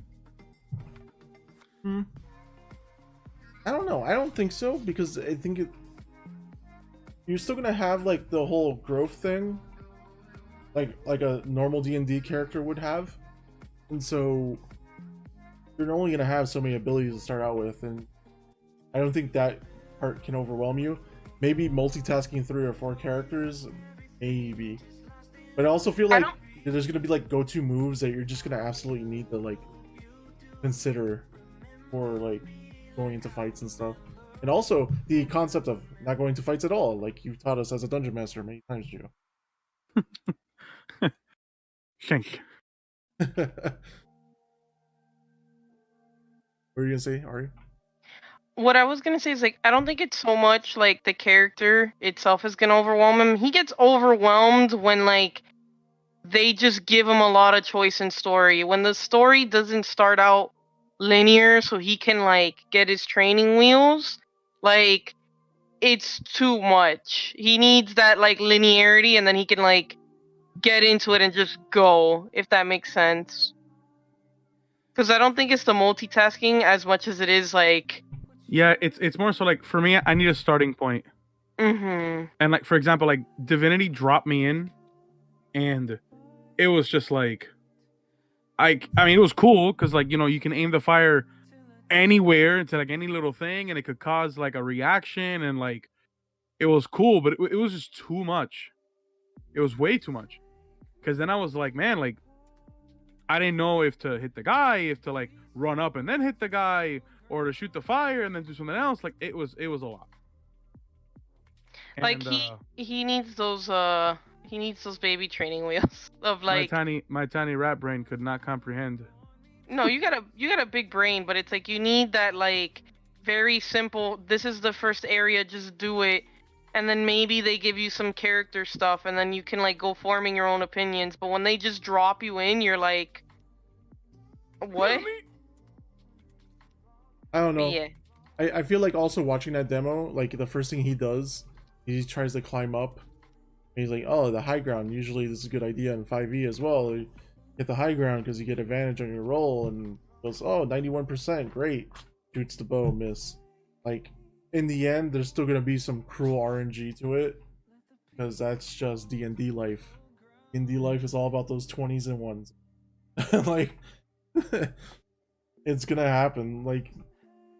I don't know. I don't think so, because I think you're still gonna have like the whole growth thing, like a normal D&D character would have, and so you're only going to have so many abilities to start out with, and I don't think that part can overwhelm you. Maybe multitasking 3 or 4 characters, maybe. But I also feel like there's going to be like go-to moves that you're just going to absolutely need to like consider for like going into fights and stuff. And also the concept of not going to fights at all, like you've taught us as a dungeon master many times, Joe. Thanks. What are you gonna say, Ari? What I was gonna say is, like, I don't think it's so much like the character itself is gonna overwhelm him. He gets overwhelmed when like they just give him a lot of choice in story. When the story doesn't start out linear, so he can like get his training wheels, like, it's too much. He needs that like linearity, and then he can like get into it and just go, if that makes sense. Because I don't think it's the multitasking as much as it is like... Yeah, it's more so like, for me, I need a starting point. Mm-hmm. And like, for example, like Divinity dropped me in, and it was just like, I mean, it was cool because, like, you know, you can aim the fire anywhere into like any little thing, and it could cause like a reaction, and like, it was cool, but it was just too much. It was way too much. Because then I was like, man, like, I didn't know if to hit the guy, if to like run up and then hit the guy, or to shoot the fire and then do something else. Like it was a lot. Like And, he needs those baby training wheels of like. my tiny rat brain could not comprehend. No, you got a big brain, but it's like you need that like very simple. This is the first area, just do it, and then maybe they give you some character stuff, and then you can like go forming your own opinions. But when they just drop you in, you're like, what? I don't know. Yeah. I feel like also watching that demo, like the first thing he does, he tries to climb up. And he's like, oh, the high ground. Usually this is a good idea in 5e as well. You get the high ground because you get advantage on your roll. And goes, oh, 91%, great. Shoots the bow, miss. Like, in the end, there's still going to be some cruel RNG to it. Because that's just D&D life. D&D life is all about those 20s and 1s. Like, it's going to happen. Like,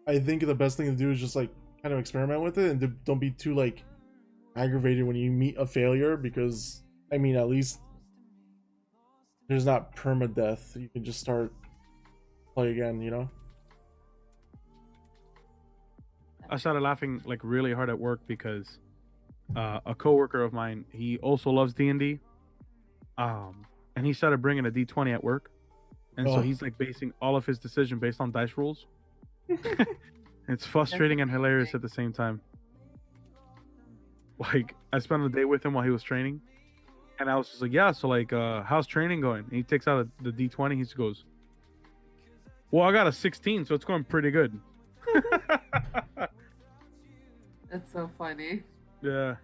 I think the best thing to do is just like kind of experiment with it and don't be too like aggravated when you meet a failure, because I mean at least there's not permadeath. You can just start play again, you know. I started laughing like really hard at work because a coworker of mine, he also loves D&D, and he started bringing a D20 at work, and so he's like basing all of his decision based on dice rolls. It's frustrating and hilarious at the same time. Like, I spent a day with him while he was training, and I was just like, yeah, so like how's training going? And he takes out the D20. He just goes, well, I got a 16, so it's going pretty good. That's so funny. Yeah.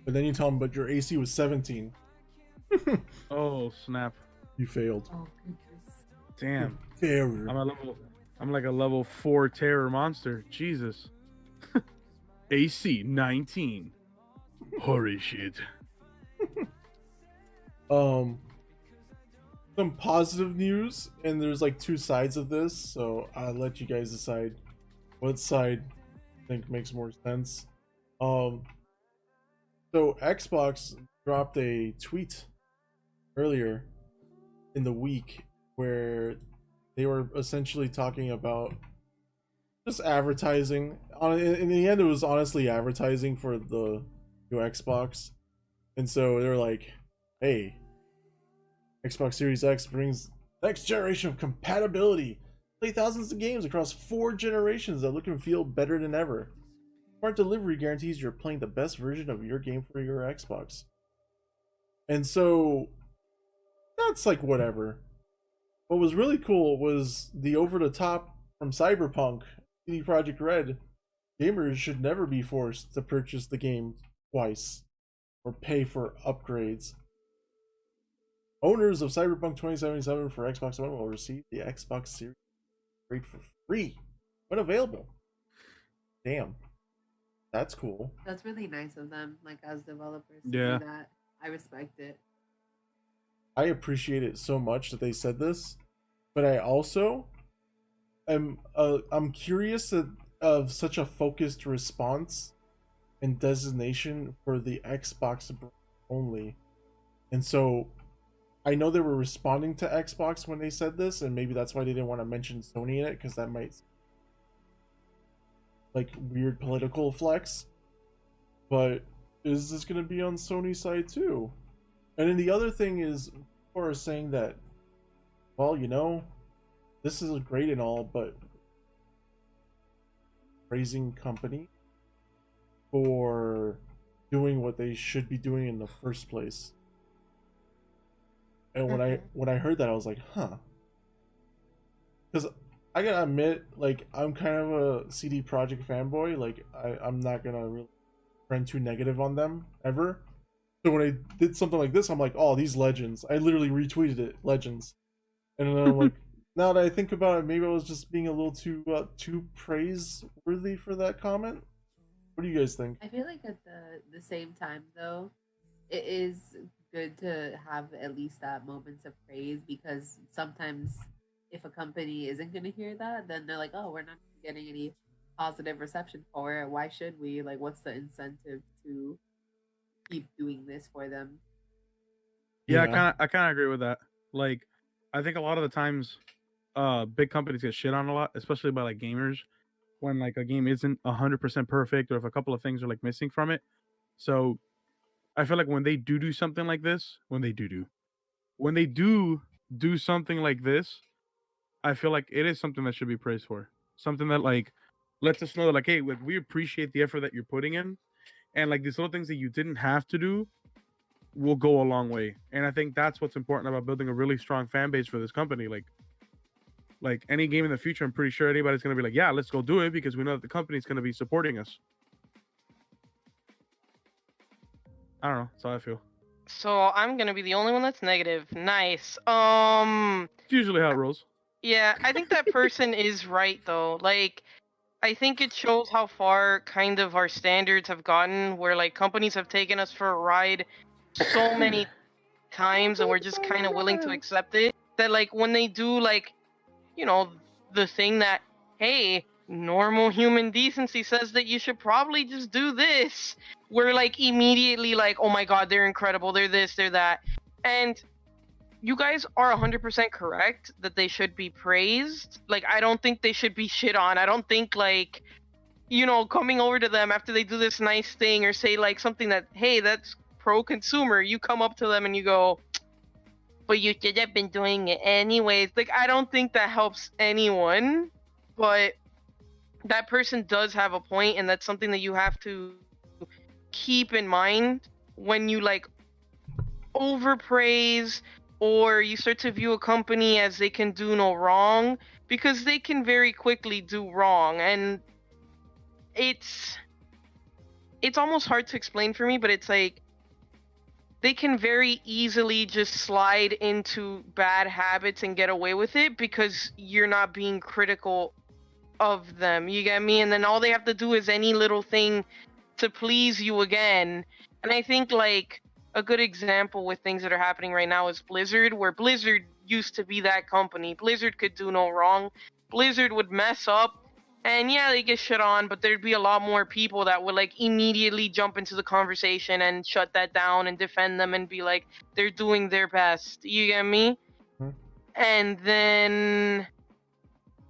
But then you tell him, but your AC was 17. Oh snap! You failed. Oh goodness. Damn. Failure. I'm like a level 4 terror monster. Jesus. AC 19. Holy shit. Some positive news, and there's like two sides of this, so I'll let you guys decide what side you think makes more sense. So Xbox dropped a tweet earlier in the week where they were essentially talking about just advertising. In the end, it was honestly advertising for the new Xbox. And so they're like, hey, Xbox Series X brings next generation of compatibility. Play thousands of games across 4 generations that look and feel better than ever. Smart delivery guarantees you're playing the best version of your game for your Xbox. And so that's like whatever. What was really cool was the over-the-top from Cyberpunk, CD Projekt Red. Gamers should never be forced to purchase the game twice or pay for upgrades. Owners of Cyberpunk 2077 for Xbox One will receive the Xbox Series upgrade for free when available. Damn. That's cool. That's really nice of them, like as developers to Yeah. do that. I respect it. I appreciate it so much that they said this, but I also am I'm curious of such a focused response and designation for the Xbox only. And so I know they were responding to Xbox when they said this, and maybe that's why they didn't want to mention Sony in it, because that might like weird political flex. But is this going to be on Sony's side too? And then the other thing is, people are saying that, well, you know, this is great and all, but praising company for doing what they should be doing in the first place. And when I heard that, I was like, huh. Because I gotta admit, like, I'm kind of a CD Projekt fanboy. Like, I'm not gonna really trend too negative on them ever. So when I did something like this, I'm like, oh, these legends. I literally retweeted it, legends. And then I'm like, now that I think about it, maybe I was just being a little too praiseworthy for that comment. What do you guys think? I feel like at the same time though, it is good to have at least that moments of praise, because sometimes if a company isn't going to hear that, then they're like, oh, we're not getting any positive reception for it. Why should we? Like, what's the incentive to keep doing this for them? Yeah, I kind of agree with that. Like, I think a lot of the times, big companies get shit on a lot, especially by like gamers, when like a game isn't 100% perfect, or if a couple of things are like missing from it. So I feel like when they do something like this, when they do something like this, I feel like it is something that should be praised for. Something that like lets us know that like, hey, like, we appreciate the effort that you're putting in, and like these little things that you didn't have to do will go a long way. And I think that's what's important about building a really strong fan base for this company. Like any game in the future, I'm pretty sure anybody's gonna be like, yeah, let's go do it, because we know that the company's gonna be supporting us. I don't know. That's how I feel. So I'm gonna be the only one that's negative. Nice. It's usually how it rolls. Yeah, I think that person is right though. Like, I think it shows how far kind of our standards have gotten, where like companies have taken us for a ride so many times, and we're just kind of willing to accept it. That like when they do like, you know, the thing that, hey, normal human decency says that you should probably just do this, we're like immediately like, oh my god, they're incredible, they're this, they're that. And you guys are 100% correct that they should be praised. Like, I don't think they should be shit on. I don't think like, you know, coming over to them after they do this nice thing or say like something that, hey, that's pro consumer, you come up to them and you go, but you should have been doing it anyways. Like, I don't think that helps anyone, but that person does have a point, and that's something that you have to keep in mind when you like overpraise, or you start to view a company as they can do no wrong, because they can very quickly do wrong. And it's almost hard to explain for me, but it's like they can very easily just slide into bad habits and get away with it because you're not being critical of them. You get me? And then all they have to do is any little thing to please you again. And I think like a good example with things that are happening right now is Blizzard, where Blizzard used to be that company. Blizzard could do no wrong. Blizzard would mess up, and yeah, they get shit on, but there'd be a lot more people that would like immediately jump into the conversation and shut that down and defend them and be like, they're doing their best. You get me? Hmm. And then,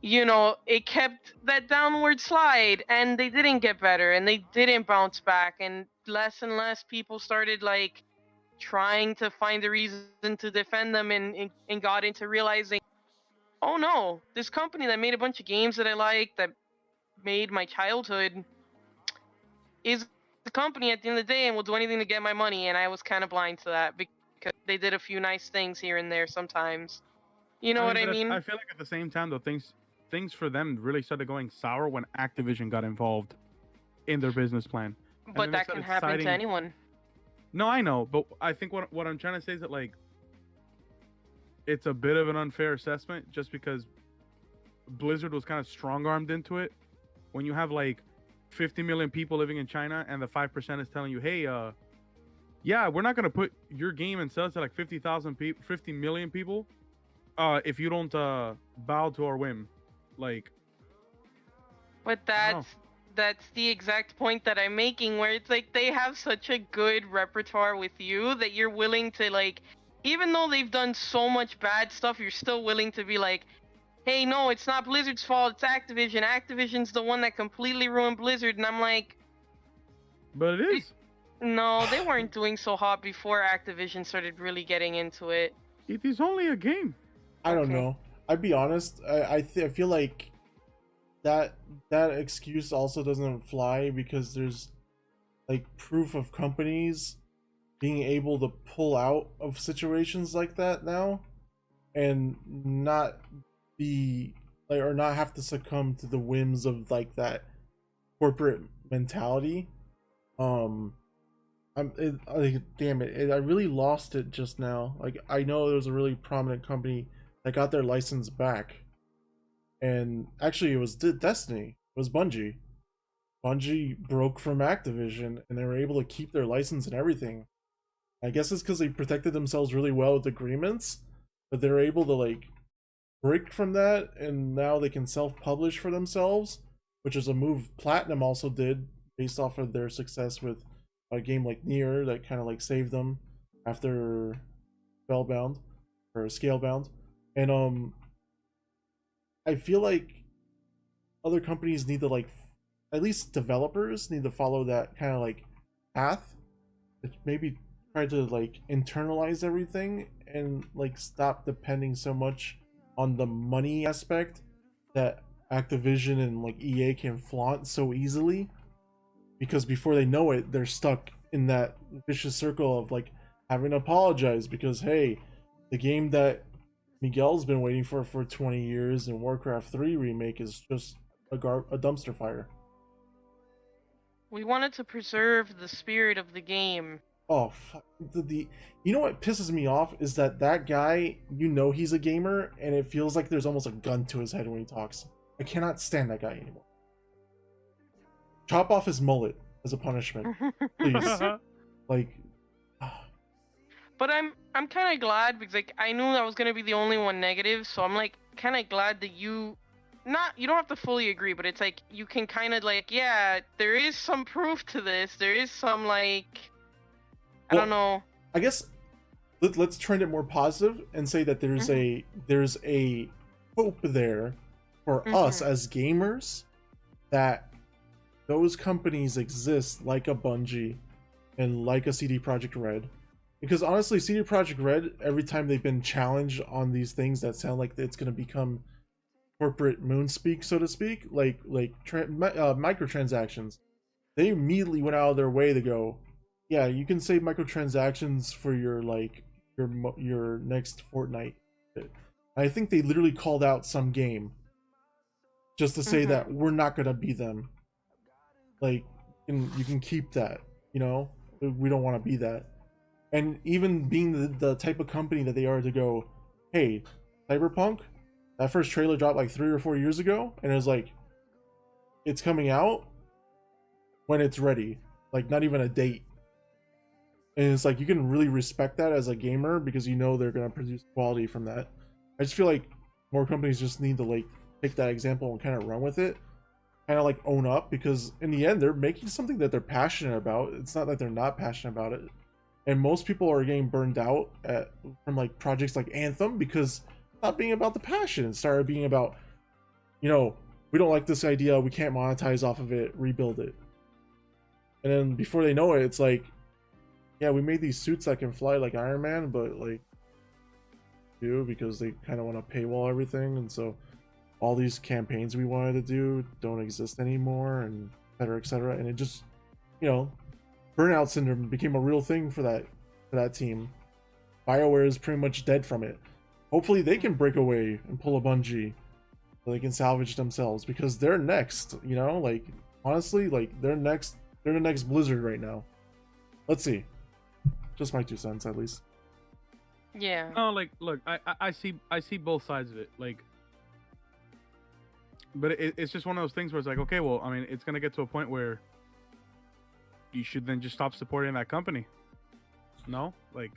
you know, it kept that downward slide, and they didn't get better, and they didn't bounce back, and less people started like trying to find a reason to defend them, and got into realizing, oh no, this company that made a bunch of games that I like, that made my childhood, is the company at the end of the day and will do anything to get my money. And I was kind of blind to that because they did a few nice things here and there sometimes. You know what I but mean? I feel like at the same time though, things for them really started going sour when Activision got involved in their business plan. But that can happen to anyone. No, I know, but I think what I'm trying to say is that like it's a bit of an unfair assessment just because Blizzard was kind of strong-armed into it. When you have like 50 million people living in China and the 5% is telling you, hey, yeah, we're not going to put your game and sell it to like 50 million people if you don't bow to our whim. Like, but that's the exact point that I'm making, where it's like they have such a good repertoire with you that you're willing to like, even though they've done so much bad stuff, you're still willing to be like, hey, no, it's not Blizzard's fault, it's Activision. Activision's the one that completely ruined Blizzard. And I'm like, but it is. No, they weren't doing so hot before Activision started really getting into it. It is only a game. I don't know. I'd be honest. I feel like that excuse also doesn't fly, because there's like proof of companies being able to pull out of situations like that now, and not be like, or not have to succumb to the whims of like that corporate mentality. Damn it, I really lost it just now. Like, I know there was a really prominent company that got their license back, and actually it was Destiny. It was Bungie. Bungie broke from Activision, and they were able to keep their license and everything. I guess it's because they protected themselves really well with agreements, but they're able to like break from that, and now they can self-publish for themselves, which is a move Platinum also did based off of their success with a game like Nier that kind of like saved them after Spellbound or Scalebound. And I feel like other companies need to like, at least developers need to follow that kind of like path. Maybe try to like internalize everything and like stop depending so much on the money aspect that Activision and like EA can flaunt so easily, because before they know it, they're stuck in that vicious circle of like having to apologize because hey, the game that Miguel's been waiting for 20 years and Warcraft 3 remake is just a dumpster fire. We wanted to preserve the spirit of the game. Oh, fuck. You know what pisses me off is that guy, you know he's a gamer, and it feels like there's almost a gun to his head when he talks. I cannot stand that guy anymore. Chop off his mullet as a punishment, please. Like, but I'm kind of glad because like I knew I was gonna be the only one negative, so I'm like kind of glad that you don't have to fully agree, but it's like you can kind of like, yeah, there is some proof to this. There is some like, I don't know. I guess let's trend it more positive and say that there's a hope there for us as gamers that those companies exist, like a Bungie and like a CD Projekt Red. Because honestly, CD Projekt Red, every time they've been challenged on these things that sound like it's going to become corporate moon speak, so to speak, like microtransactions, they immediately went out of their way to go, yeah, you can say microtransactions for your like your next Fortnite. I think they literally called out some game just to say that we're not gonna be them. Like, you can keep that, you know? We don't want to be that. And even being the type of company that they are to go, hey, Cyberpunk, that first trailer dropped like 3 or 4 years ago, and it was like, it's coming out when it's ready. Like, not even a date. And it's like, you can really respect that as a gamer because you know they're going to produce quality from that. I just feel like more companies just need to like take that example and kind of run with it. Kind of like own up, because in the end, they're making something that they're passionate about. It's not that they're not passionate about it. And most people are getting burned out from like projects like Anthem because it's not being about the passion. It started being about, you know, we don't like this idea, we can't monetize off of it, rebuild it. And then before they know it, it's like, yeah, we made these suits that can fly like Iron Man, but like, because they kind of want to paywall everything, and so all these campaigns we wanted to do don't exist anymore, and et cetera, and it just, you know, burnout syndrome became a real thing for that team. BioWare is pretty much dead from it. Hopefully they can break away and pull a Bungie so they can salvage themselves, because they're next, you know, like honestly, like they're the next Blizzard right now. Let's see. Just my 2 cents, at least. Yeah. No, like, look, I see both sides of it. Like, but it's just one of those things where it's like, okay, well, I mean, it's gonna get to a point where you should then just stop supporting that company. No, like.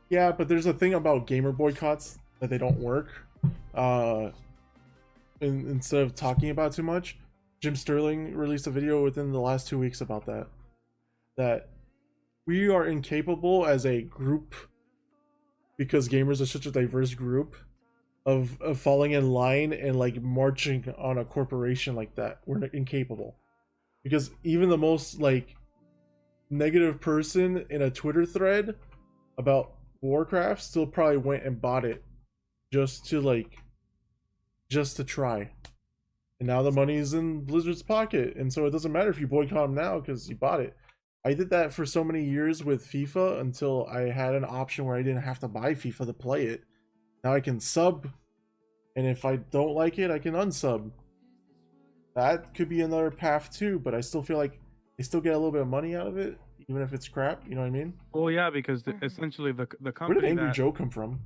Yeah, but there's a thing about gamer boycotts that they don't work. Instead of talking about too much, Jim Sterling released a video within the last 2 weeks about that we are incapable as a group, because gamers are such a diverse group, of falling in line and like marching on a corporation like that. We're incapable, because even the most like negative person in a Twitter thread about Warcraft still probably went and bought it just to try. And now the money is in Blizzard's pocket, and so it doesn't matter if you boycott them now because you bought it. I did that for so many years with FIFA until I had an option where I didn't have to buy FIFA to play it. Now I can sub, and if I don't like it, I can unsub. That could be another path too, but I still feel like they still get a little bit of money out of it, even if it's crap. You know what I mean? Well, yeah, because essentially the company. Where did Angry Joe come from?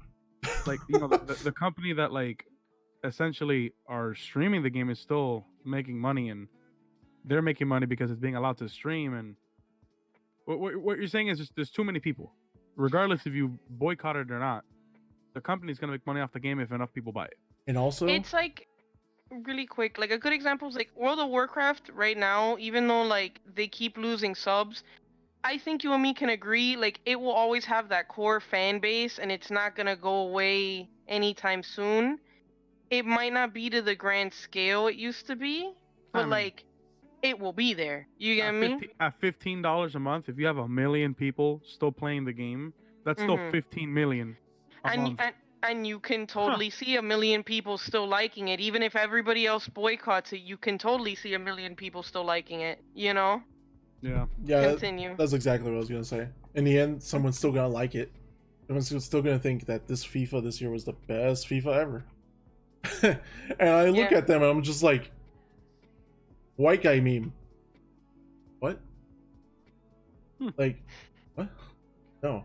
Like, you know, the company that like essentially are streaming the game is still making money, and they're making money because it's being allowed to stream. And what you're saying is just there's too many people, regardless if you boycott it or not. The company's gonna make money off the game if enough people buy it. And also, it's like really quick. Like a good example is like World of Warcraft right now. Even though like they keep losing subs, I think you and me can agree. Like it will always have that core fan base, and it's not gonna go away anytime soon. it might not be to the grand scale it used to be, but I mean, like it will be there. You get me? At $15 a month, if you have 1 million people still playing the game, that's still Mhm. 15 million a And, month. and you can totally see 1 million people still liking it, even if everybody else boycotts it. You can totally see 1 million people still liking it. You know? Yeah. Yeah, Continue. that's exactly what I was gonna say. In the end, someone's still gonna like it. Someone's still gonna think that this FIFA this year was the best FIFA ever. And I look Yeah. at them and I'm just like, white guy meme. What? Like, what? No.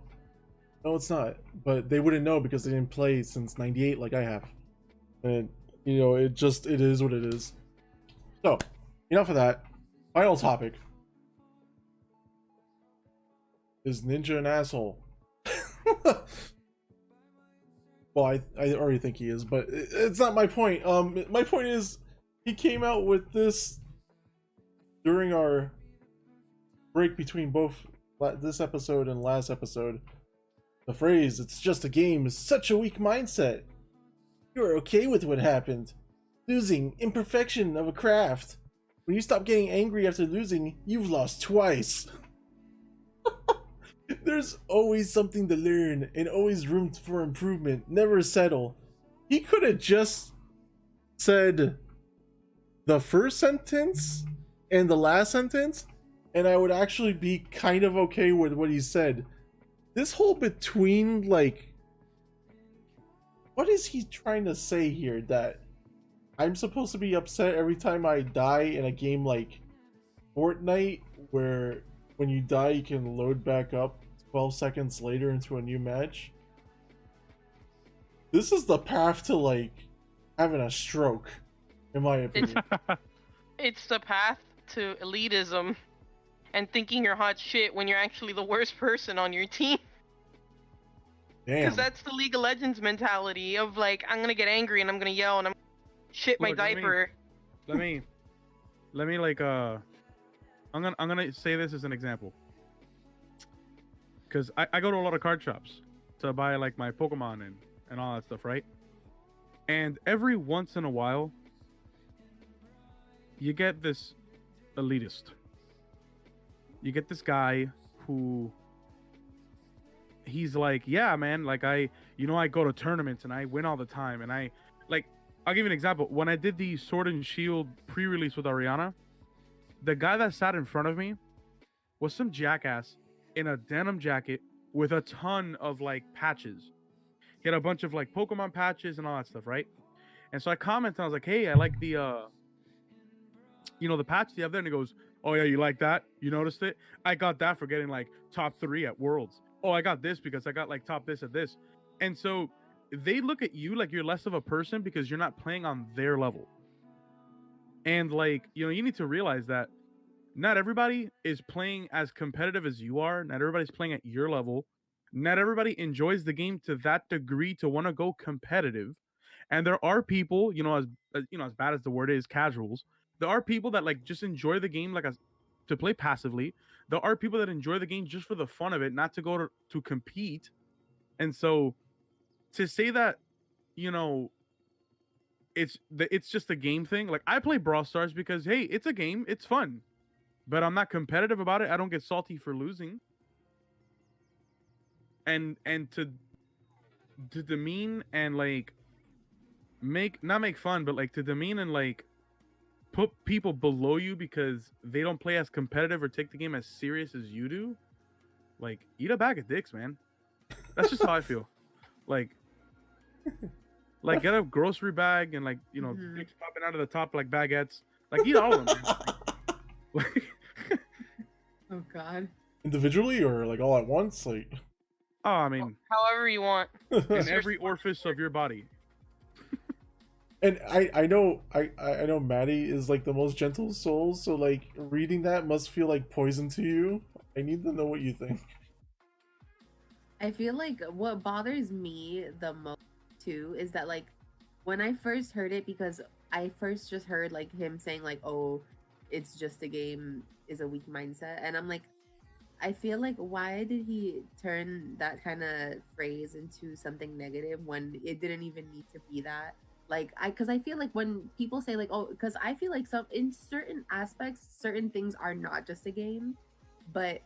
No, it's not. But they wouldn't know because they didn't play since '98 like I have. And, it is what it is. So, enough of that. Final topic. Is Ninja an asshole? Well, I already think he is, but it's not my point. My point is, he came out with this during our break between both this episode and last episode. The phrase, "it's just a game," is such a weak mindset. You are okay with what happened. Losing, imperfection of a craft. When you stop getting angry after losing, you've lost twice. There's always something to learn and always room for improvement. Never settle. He could have just said the first sentence and the last sentence, and I would actually be kind of okay with what he said. This whole between, like, what is he trying to say here? That I'm supposed to be upset every time I die in a game like Fortnite, where when you die you can load back up 12 seconds later into a new match? This is the path to, like, having a stroke, in my opinion. It's the path to elitism and thinking you're hot shit when you're actually the worst person on your team. Damn. Because that's the League of Legends mentality of like, I'm gonna get angry and I'm gonna yell and I'm shit my Look, diaper. let me like I'm gonna say this as an example, because I go to a lot of card shops to buy like my Pokemon and all that stuff, right? And every once in a while you get this elitist. You get this guy who he's like, yeah, man, like I go to tournaments and I win all the time, and I like, I'll give you an example. When I did the Sword and Shield pre-release with Ariana, the guy that sat in front of me was some jackass in a denim jacket with a ton of like patches. He had a bunch of like Pokemon patches and all that stuff, right? And so I commented, I was like, hey, I like the the patch you have there. And he goes, oh yeah, you like that? You noticed it? I got that for getting like top 3 at Worlds. Oh, I got this because I got like top this at this. And so they look at you like you're less of a person because you're not playing on their level. And like, you need to realize that not everybody is playing as competitive as you are. Not everybody's playing at your level. Not everybody enjoys the game to that degree to want to go competitive. And there are people, as bad as the word is, casuals. There are people that like just enjoy the game to play passively. There are people that enjoy the game just for the fun of it, not to go to compete. And so to say that, it's just a game thing. Like I play Brawl Stars because hey, it's a game, it's fun. But I'm not competitive about it. I don't get salty for losing. And to demean and like not make fun, but like to demean and like put people below you because they don't play as competitive or take the game as serious as you do, like eat a bag of dicks, man. That's just how I feel. Like get a grocery bag and like dicks popping out of the top like baguettes. Like eat all of them. Like, Oh God. Individually or like all at once? Like, oh, I mean, However you want. in every orifice of your body. and I know Maddie is like the most gentle soul, so like reading that must feel like poison to you. I need to know what you think. I feel like what bothers me the most too is that like when I first heard it, because I first just heard like him saying like, oh, it's just a game is a weak mindset, and I'm like, I feel like why did he turn that kind of phrase into something negative when it didn't even need to be that? Like because I feel like when people say like, oh, because I feel like some in certain aspects, certain things are not just a game, but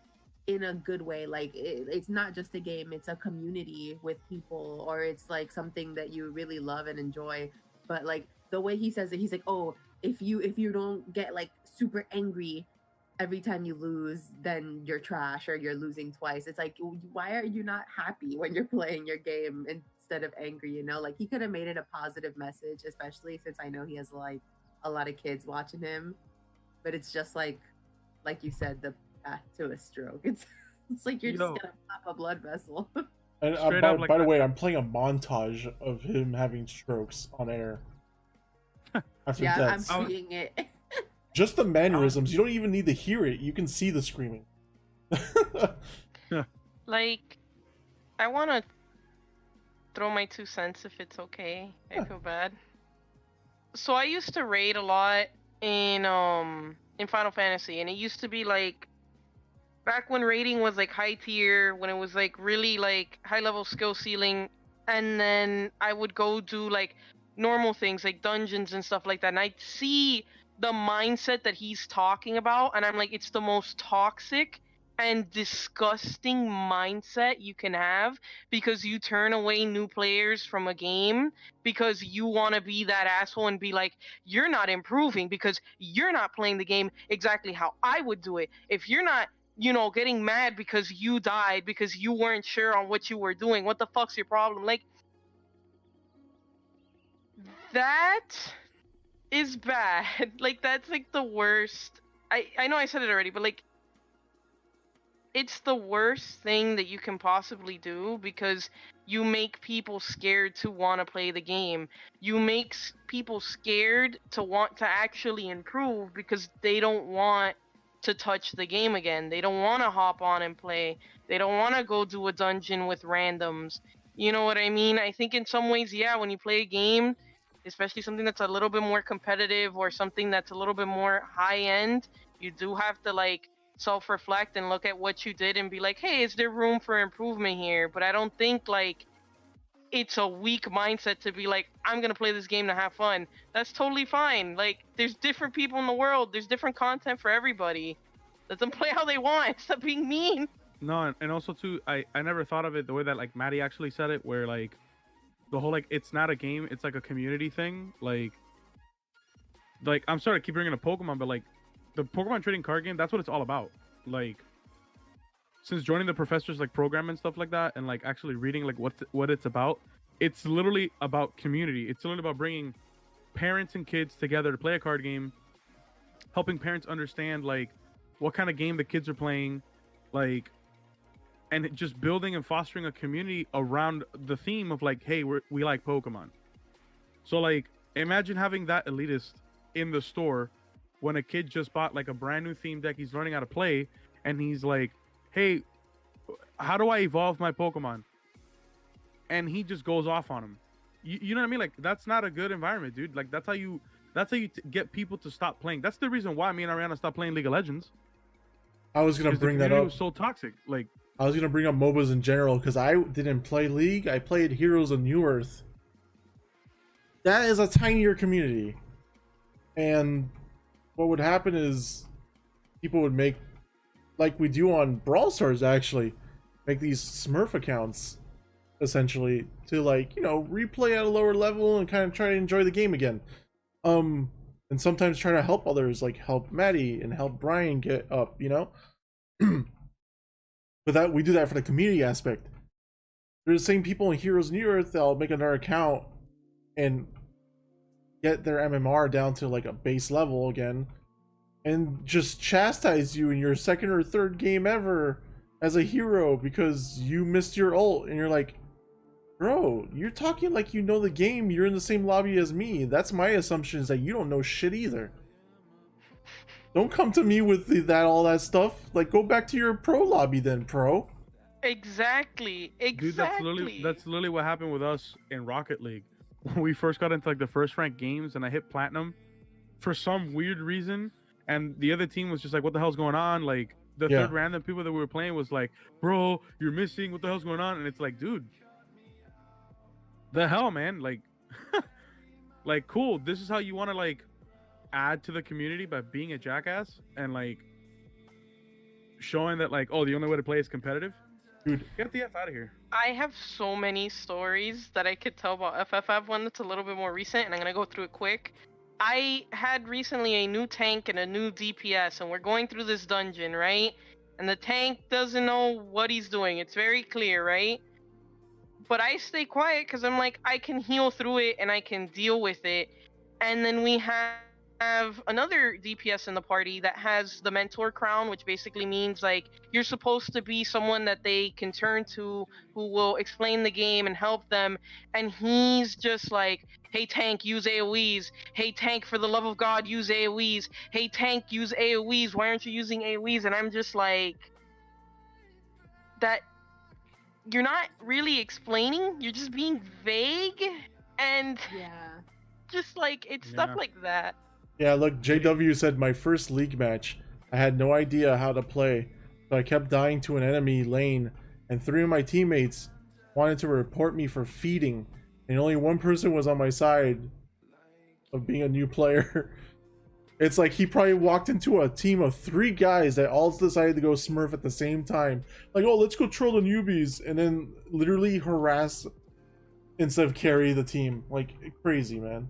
in a good way. Like it's not just a game; it's a community with people, or it's like something that you really love and enjoy. But like the way he says it, he's like, oh, if you don't get like super angry every time you lose, then you're trash or you're losing twice. It's like, why are you not happy when you're playing your game instead of angry? You know, like he could have made it a positive message, especially since I know he has like a lot of kids watching him. But it's just like you said, the path to a stroke. It's like you're just gonna pop a blood vessel. And by the way, I'm playing a montage of him having strokes on air. After yeah, deaths. I'm seeing it. Just the mannerisms. You don't even need to hear it. You can see the screaming. Like, I want to throw my 2 cents if it's okay. I feel bad. So I used to raid a lot in Final Fantasy, and it used to be like back when raiding was like high tier, when it was like really like high level skill ceiling, and then I would go do like normal things like dungeons and stuff like that, and I'd see the mindset that he's talking about, and I'm like, it's the most toxic and disgusting mindset you can have, because you turn away new players from a game because you want to be that asshole and be like, you're not improving because you're not playing the game exactly how I would do it. If you're not, getting mad because you died because you weren't sure on what you were doing, what the fuck's your problem? Like, that is bad. Like, that's like the worst. I know I said it already, but like, it's the worst thing that you can possibly do, because you make people scared to want to play the game. You make people scared to want to actually improve because they don't want to touch the game again. They don't want to hop on and play. They don't want to go do a dungeon with randoms. You know what I mean? I think in some ways, yeah, when you play a game, especially something that's a little bit more competitive or something that's a little bit more high end, you do have to like self-reflect and look at what you did and be like, hey, is there room for improvement here? But I don't think like it's a weak mindset to be like, I'm gonna play this game to have fun. That's totally fine. Like, there's different people in the world, there's different content for everybody. Let them play how they want. Stop being mean. No, and also too, I never thought of it the way that like Maddie actually said it, where like the whole like, it's not a game, it's like a community thing. Like I'm sorry to keep bringing up Pokemon, but like the Pokemon trading card game, that's what it's all about. Like, since joining the professor's like program and stuff like that, and like actually reading like what it's about, it's literally about community. It's literally about bringing parents and kids together to play a card game, helping parents understand like what kind of game the kids are playing, like, and just building and fostering a community around the theme of like, hey, we like Pokemon. So like, imagine having that elitist in the store when a kid just bought like a brand new theme deck, he's learning how to play, and he's like, hey, how do I evolve my Pokemon? And he just goes off on him. You know what I mean? Like, that's not a good environment, dude. Like, that's how you get people to stop playing. That's the reason why me and Ariana stopped playing League of Legends. I was gonna bring that up. It was so toxic. Like, I was gonna bring up MOBAs in general because I didn't play League. I played Heroes of New Earth. That is a tinier community, and what would happen is people would make, like we do on Brawl Stars, actually make these Smurf accounts essentially to like, replay at a lower level and kind of try to enjoy the game again, and sometimes try to help others, like help Maddie and help Brian get up, but that we do that for the community aspect. There's the same people in Heroes New Earth that'll make another account and get their MMR down to like a base level again and just chastise you in your second or third game ever as a hero because you missed your ult, and you're like, bro, you're talking like you know the game, you're in the same lobby as me. That's my assumption, is that you don't know shit either. Don't come to me with all that stuff. Like, go back to your pro lobby then, pro. Exactly. Dude, that's literally what happened with us in Rocket League. When we first got into like the first ranked games and I hit platinum for some weird reason, and the other team was just like, what the hell's going on? Like, the third random people that we were playing was like, bro, you're missing, what the hell's going on? And it's like, dude, the hell, man. Like, like, cool. This is how you want to like add to the community by being a jackass and like showing that like, oh, the only way to play is competitive. Dude, Get the F out of here. I have so many stories that I could tell about FFF. One that's a little bit more recent, and I'm gonna go through it quick. I had recently a new tank and a new DPS, and we're going through this dungeon, right? And the tank doesn't know what he's doing. It's very clear, right? But I stay quiet because I'm like, I can heal through it and I can deal with it. And then we have another DPS in the party that has the mentor crown, which basically means like you're supposed to be someone that they can turn to who will explain the game and help them. And he's just like, hey tank, use AoEs. Hey tank, for the love of God, use AoEs. Hey tank, use AoEs. Why aren't you using AoEs? And I'm just like, that you're not really explaining, you're just being vague, and Yeah. just like it's stuff Yeah. like that. yeah, look, JW said my first league match, I had no idea how to play, so I kept dying to an enemy lane, and 3 of my teammates wanted to report me for feeding, and only one person was on my side of being a new player. It's like he probably walked into a team of 3 guys that all decided to go smurf at the same time. Like, oh, let's go troll the newbies, and then literally harass instead of carry the team. Like, crazy, man.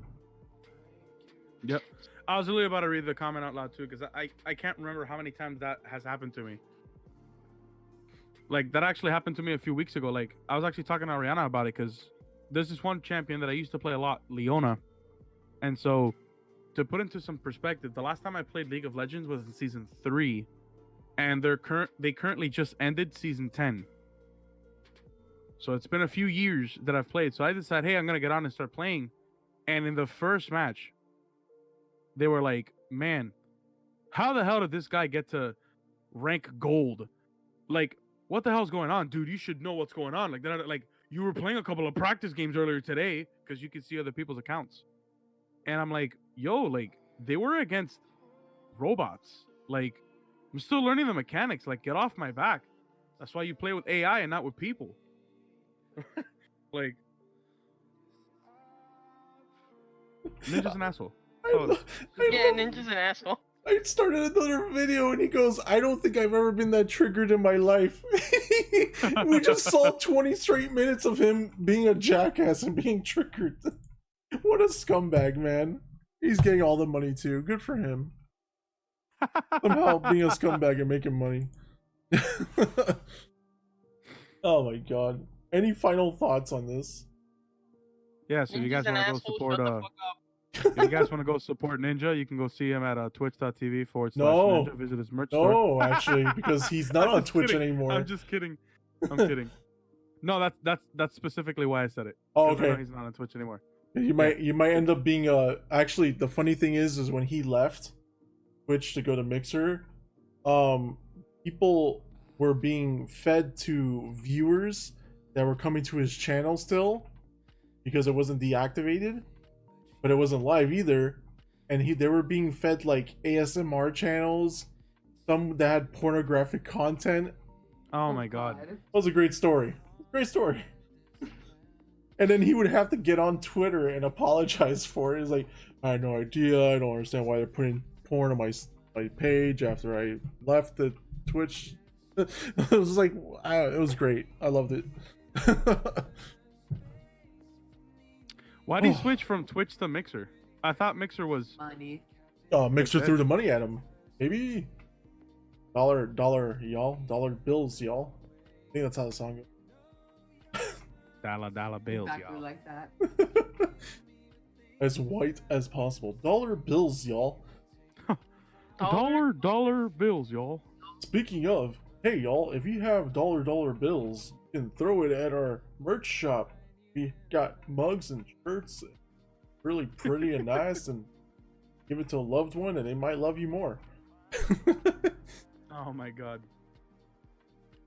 Yep. I was really about to read the comment out loud too, because I can't remember how many times that has happened to me. Like, that actually happened to me a few weeks ago. Like, I was actually talking to Ariana about it, because there's this one champion that I used to play a lot, Leona. And so, to put into some perspective, the last time I played League of Legends was in season 3, and they currently just ended season 10. So it's been a few years that I've played. So I decided, hey, I'm gonna get on and start playing. And in the first match, they were like, man, how the hell did this guy get to rank gold? Like, what the hell's going on, dude? You should know what's going on. Like you were playing a couple of practice games earlier today because you could see other people's accounts. And I'm like, yo, like, they were against robots. Like, I'm still learning the mechanics. Like, get off my back. That's why you play with AI and not with people. Like, Ninja's an asshole. Yeah, Ninja's an asshole. I started another video and he goes, I don't think I've ever been that triggered in my life. We just saw 20 straight minutes of him being a jackass and being triggered. What a scumbag, man. He's getting all the money too. Good for him. Somehow being a scumbag and making money. Oh my god. Any final thoughts on this? Yeah, so if you guys Ninja's an want to go asshole, support shut the fuck up. if you guys want to go support Ninja, you can go see him at twitch.tv/Ninja. No. Visit his merch store. No, actually, because he's not I'm on just Twitch kidding. anymore. I'm just kidding. I'm kidding. No, that's specifically why I said it. Oh, 'Cause I know okay. he's not on Twitch anymore. You might end up being actually the funny thing is when he left Twitch to go to Mixer, people were being fed to viewers that were coming to his channel still because it wasn't deactivated, but it wasn't live either, and they were being fed like ASMR channels, some that had pornographic content. Oh my god. That was a great story. Great story. And then he would have to get on Twitter and apologize for it. He's like, I had no idea. I don't understand why they're putting porn on my page after I left the Twitch. It was like, it was great. I loved it. Why did he switch from Twitch to Mixer? I thought Mixer was Money. Mixer Okay. threw the money at him. Maybe dollar y'all, dollar bills y'all. I think that's how the song goes. dollar bills, Exactly y'all. like that. As white as possible. Dollar bills, y'all. Dollar bills, y'all. Speaking of, hey y'all, if you have dollar bills, you can throw it at our merch shop. We got mugs and shirts, really pretty and nice, and give it to a loved one and they might love you more. Oh my god.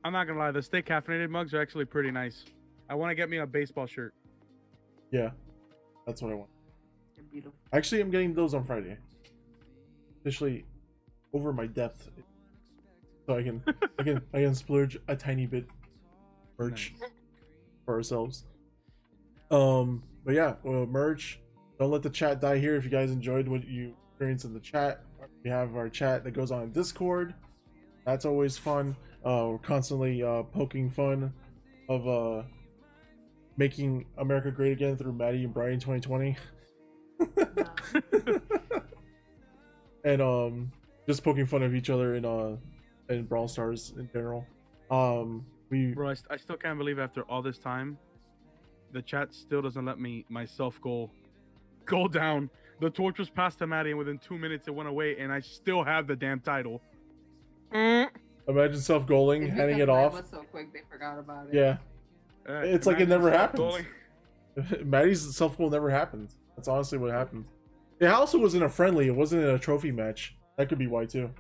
I'm not gonna lie, the Stay Caffeinated mugs are actually pretty nice. I want to get me a baseball shirt. Yeah, that's what I want. They're beautiful. Actually, I'm getting those on Friday. Officially over my depth, so I can splurge a tiny bit merch for ourselves. But yeah, merch. don't let the chat die here. If you guys enjoyed what you experienced in the chat, we have our chat that goes on in Discord. That's always fun. We're constantly poking fun of making America great again through Maddie and Brian 2020. And just poking fun of each other in Brawl Stars in general. Bro, I still can't believe after all this time, the chat still doesn't let me myself go down. The torch was passed to Maddie, and within 2 minutes it went away, and I still have the damn title. Imagine self-goaling, handing it off. Was so quick they forgot about it. Yeah, it's like it never happened. Maddie's self-goal never happened. That's honestly what happened. It also wasn't a friendly. It wasn't in a trophy match. That could be why too.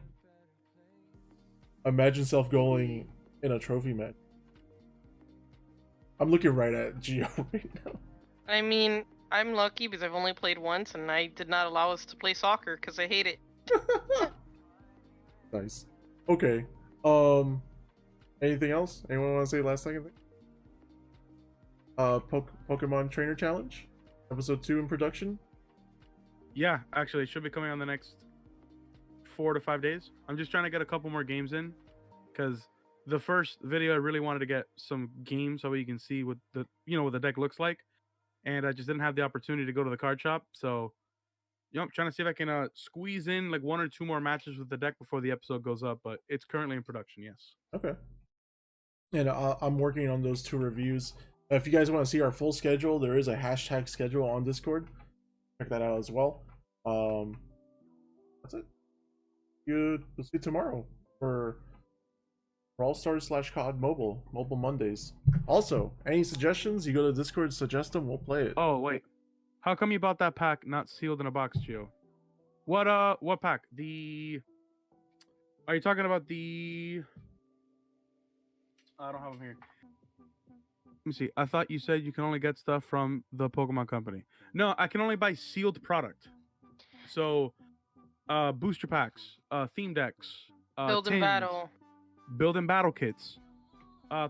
Imagine self-goaling in a trophy match. I'm looking right at Gio right now. I mean, I'm lucky because I've only played once, and I did not allow us to play soccer because I hate it. Nice. Okay. Anything else? Anyone want to say last second thing? Pokemon Trainer Challenge, episode 2 in production. Yeah, actually, it should be coming on the next 4 to 5 days. I'm just trying to get a couple more games in, because the first video I really wanted to get some games so you can see what what the deck looks like, and I just didn't have the opportunity to go to the card shop. So, I'm trying to see if I can squeeze in like 1 or 2 more matches with the deck before the episode goes up. But it's currently in production. Yes. Okay. And I'm working on those 2 reviews. If you guys want to see our full schedule, there is a hashtag schedule on Discord. Check that out as well. That's it. We'll see you tomorrow for Brawl Stars /COD Mobile Mondays. Also, any suggestions? You go to Discord, suggest them, we'll play it. Oh wait, how come you bought that pack not sealed in a box, Gio? What pack? Are you talking about the? I don't have them here. Let me see. I thought you said you can only get stuff from the Pokemon Company. No, I can only buy sealed product. So, booster packs, theme decks, Build and battle. Build and battle kits,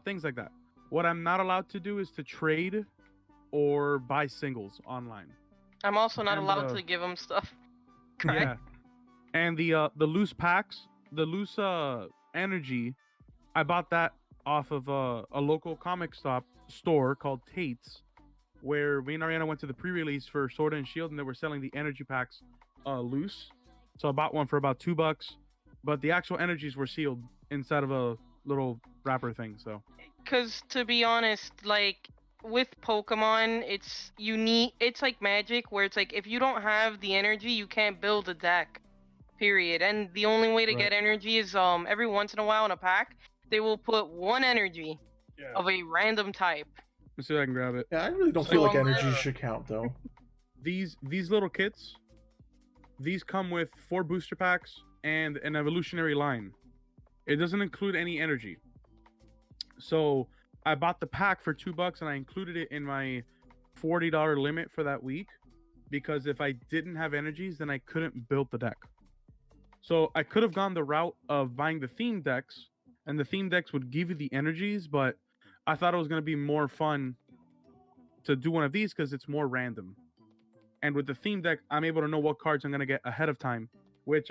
things like that. What I'm not allowed to do is to trade or buy singles online. I'm also not allowed to give them stuff. Correct? Yeah. And the loose packs, the loose energy, I bought that off of a local comic store called Tate's, where me and Ariana went to the pre-release for Sword and Shield, and they were selling the energy packs loose. So I bought one for about $2, but the actual energies were sealed inside of a little wrapper thing. So, because to be honest, like with Pokemon, it's like Magic, where it's like if you don't have the energy, you can't build a deck. Period. And the only way to get energy is every once in a while in a pack they will put 1 energy of a random type. Let's see if I can grab it. Yeah, I really don't feel like energy should count though. These little kits, these come with 4 booster packs and an evolutionary line. It doesn't include any energy. So I bought the pack for $2 and I included it in my $40 limit for that week, because if I didn't have energies, then I couldn't build the deck. So I could have gone the route of buying the theme decks, and the theme decks would give you the energies, but I thought it was going to be more fun to do one of these because it's more random. And with the theme deck, I'm able to know what cards I'm going to get ahead of time, which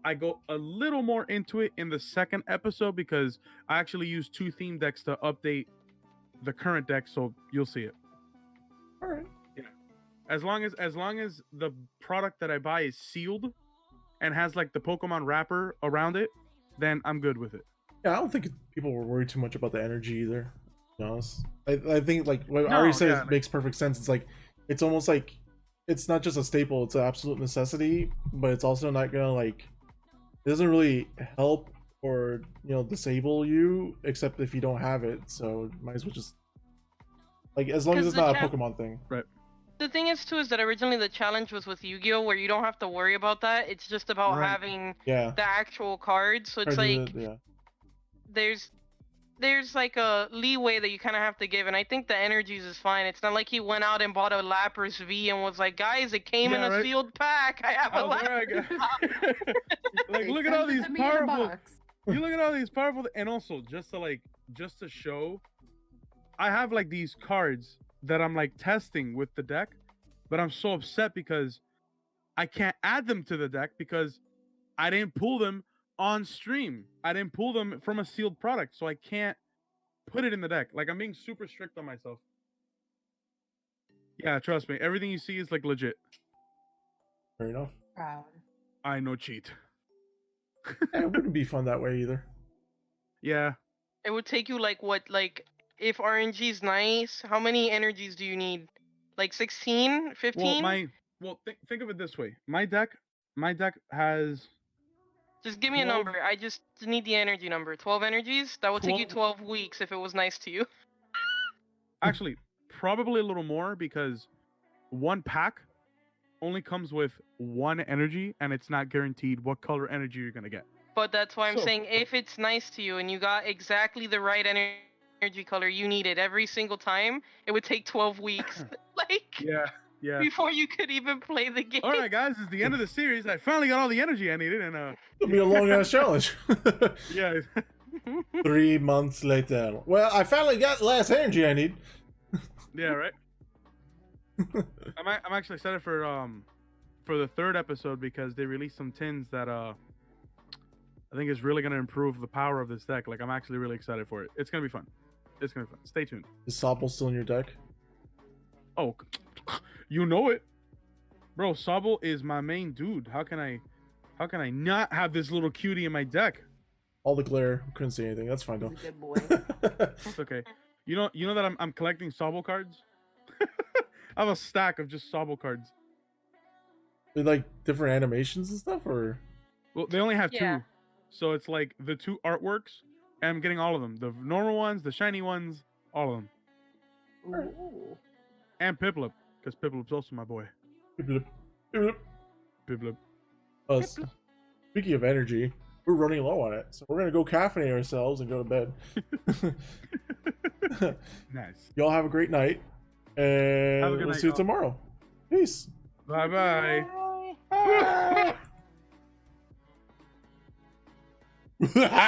I go a little more into it in the second episode, because I actually use 2 theme decks to update the current deck, so you'll see it. All right. Yeah. As long as the product that I buy is sealed and has like the Pokemon wrapper around it, then I'm good with it. Yeah, I don't think people were worried too much about the energy either, to be honest. I think like what Ari said makes perfect sense. It's like, it's almost like it's not just a staple, it's an absolute necessity, but it's also not gonna like, it doesn't really help or disable you except if you don't have it. So might as well just like, as long as it's not a Pokemon thing. Right. The thing is too is that originally the challenge was with Yu-Gi-Oh, where you don't have to worry about that. It's just about having the actual cards. So it's like there's like a leeway that you kind of have to give, and I think the energies is fine. It's not like he went out and bought a Lapras V and was like, guys, it came in a sealed pack. I have a Lapras. Like, look at all these powerful. You look at all these powerful, and also just to show, I have like these cards that I'm like testing with the deck, but I'm so upset because I can't add them to the deck because I didn't pull them on stream. I didn't pull them from a sealed product, so I can't put it in the deck. Like, I'm being super strict on myself. Yeah, trust me. Everything you see is like legit. Fair enough. Proud. I no cheat. It wouldn't be fun that way either. Yeah. It would take you like what? Like if RNG is nice, how many energies do you need? Like 16, 15? Think of it this way. My deck has Just give me a 12 number. I just need the energy number. 12 energies? That would take you 12 weeks if it was nice to you. actually probably a little more because one pack only comes with one energy and it's not guaranteed what color energy you're gonna get. But that's why I'm So- saying if it's nice to you and you got exactly the right energy color you needed every single time, it would take 12 weeks. Like, Yeah. before you could even play the game. All right, guys, it's the end of the series. I finally got all the energy I needed, and It'll be a long ass challenge. yeah. 3 months later. Well, I finally got the last energy I need. Yeah, right. I'm actually excited for the third episode because they released some tins that I think is really gonna improve the power of this deck. Like, I'm actually really excited for it. It's gonna be fun. It's gonna be fun. Stay tuned. Is Sobble still in your deck? Oh, you know it, bro. Sobble is my main dude. How can I not have this little cutie in my deck? All the glare. Couldn't see anything. That's fine He's though. a good boy. It's okay. You know that I'm collecting Sobble cards. I have a stack of just Sobble cards. They like different animations and stuff, or Well, they only have Yeah. two, so it's like the two artworks, and I'm getting all of them: the normal ones, the shiny ones, all of them, Ooh. and Piplup, because Piplup's also my boy. Piplup. Speaking of energy, we're running low on it, so we're gonna go caffeinate ourselves and go to bed. Nice. Y'all have a great night, and Have a good we'll night, see you y'all. tomorrow. Peace. Bye bye.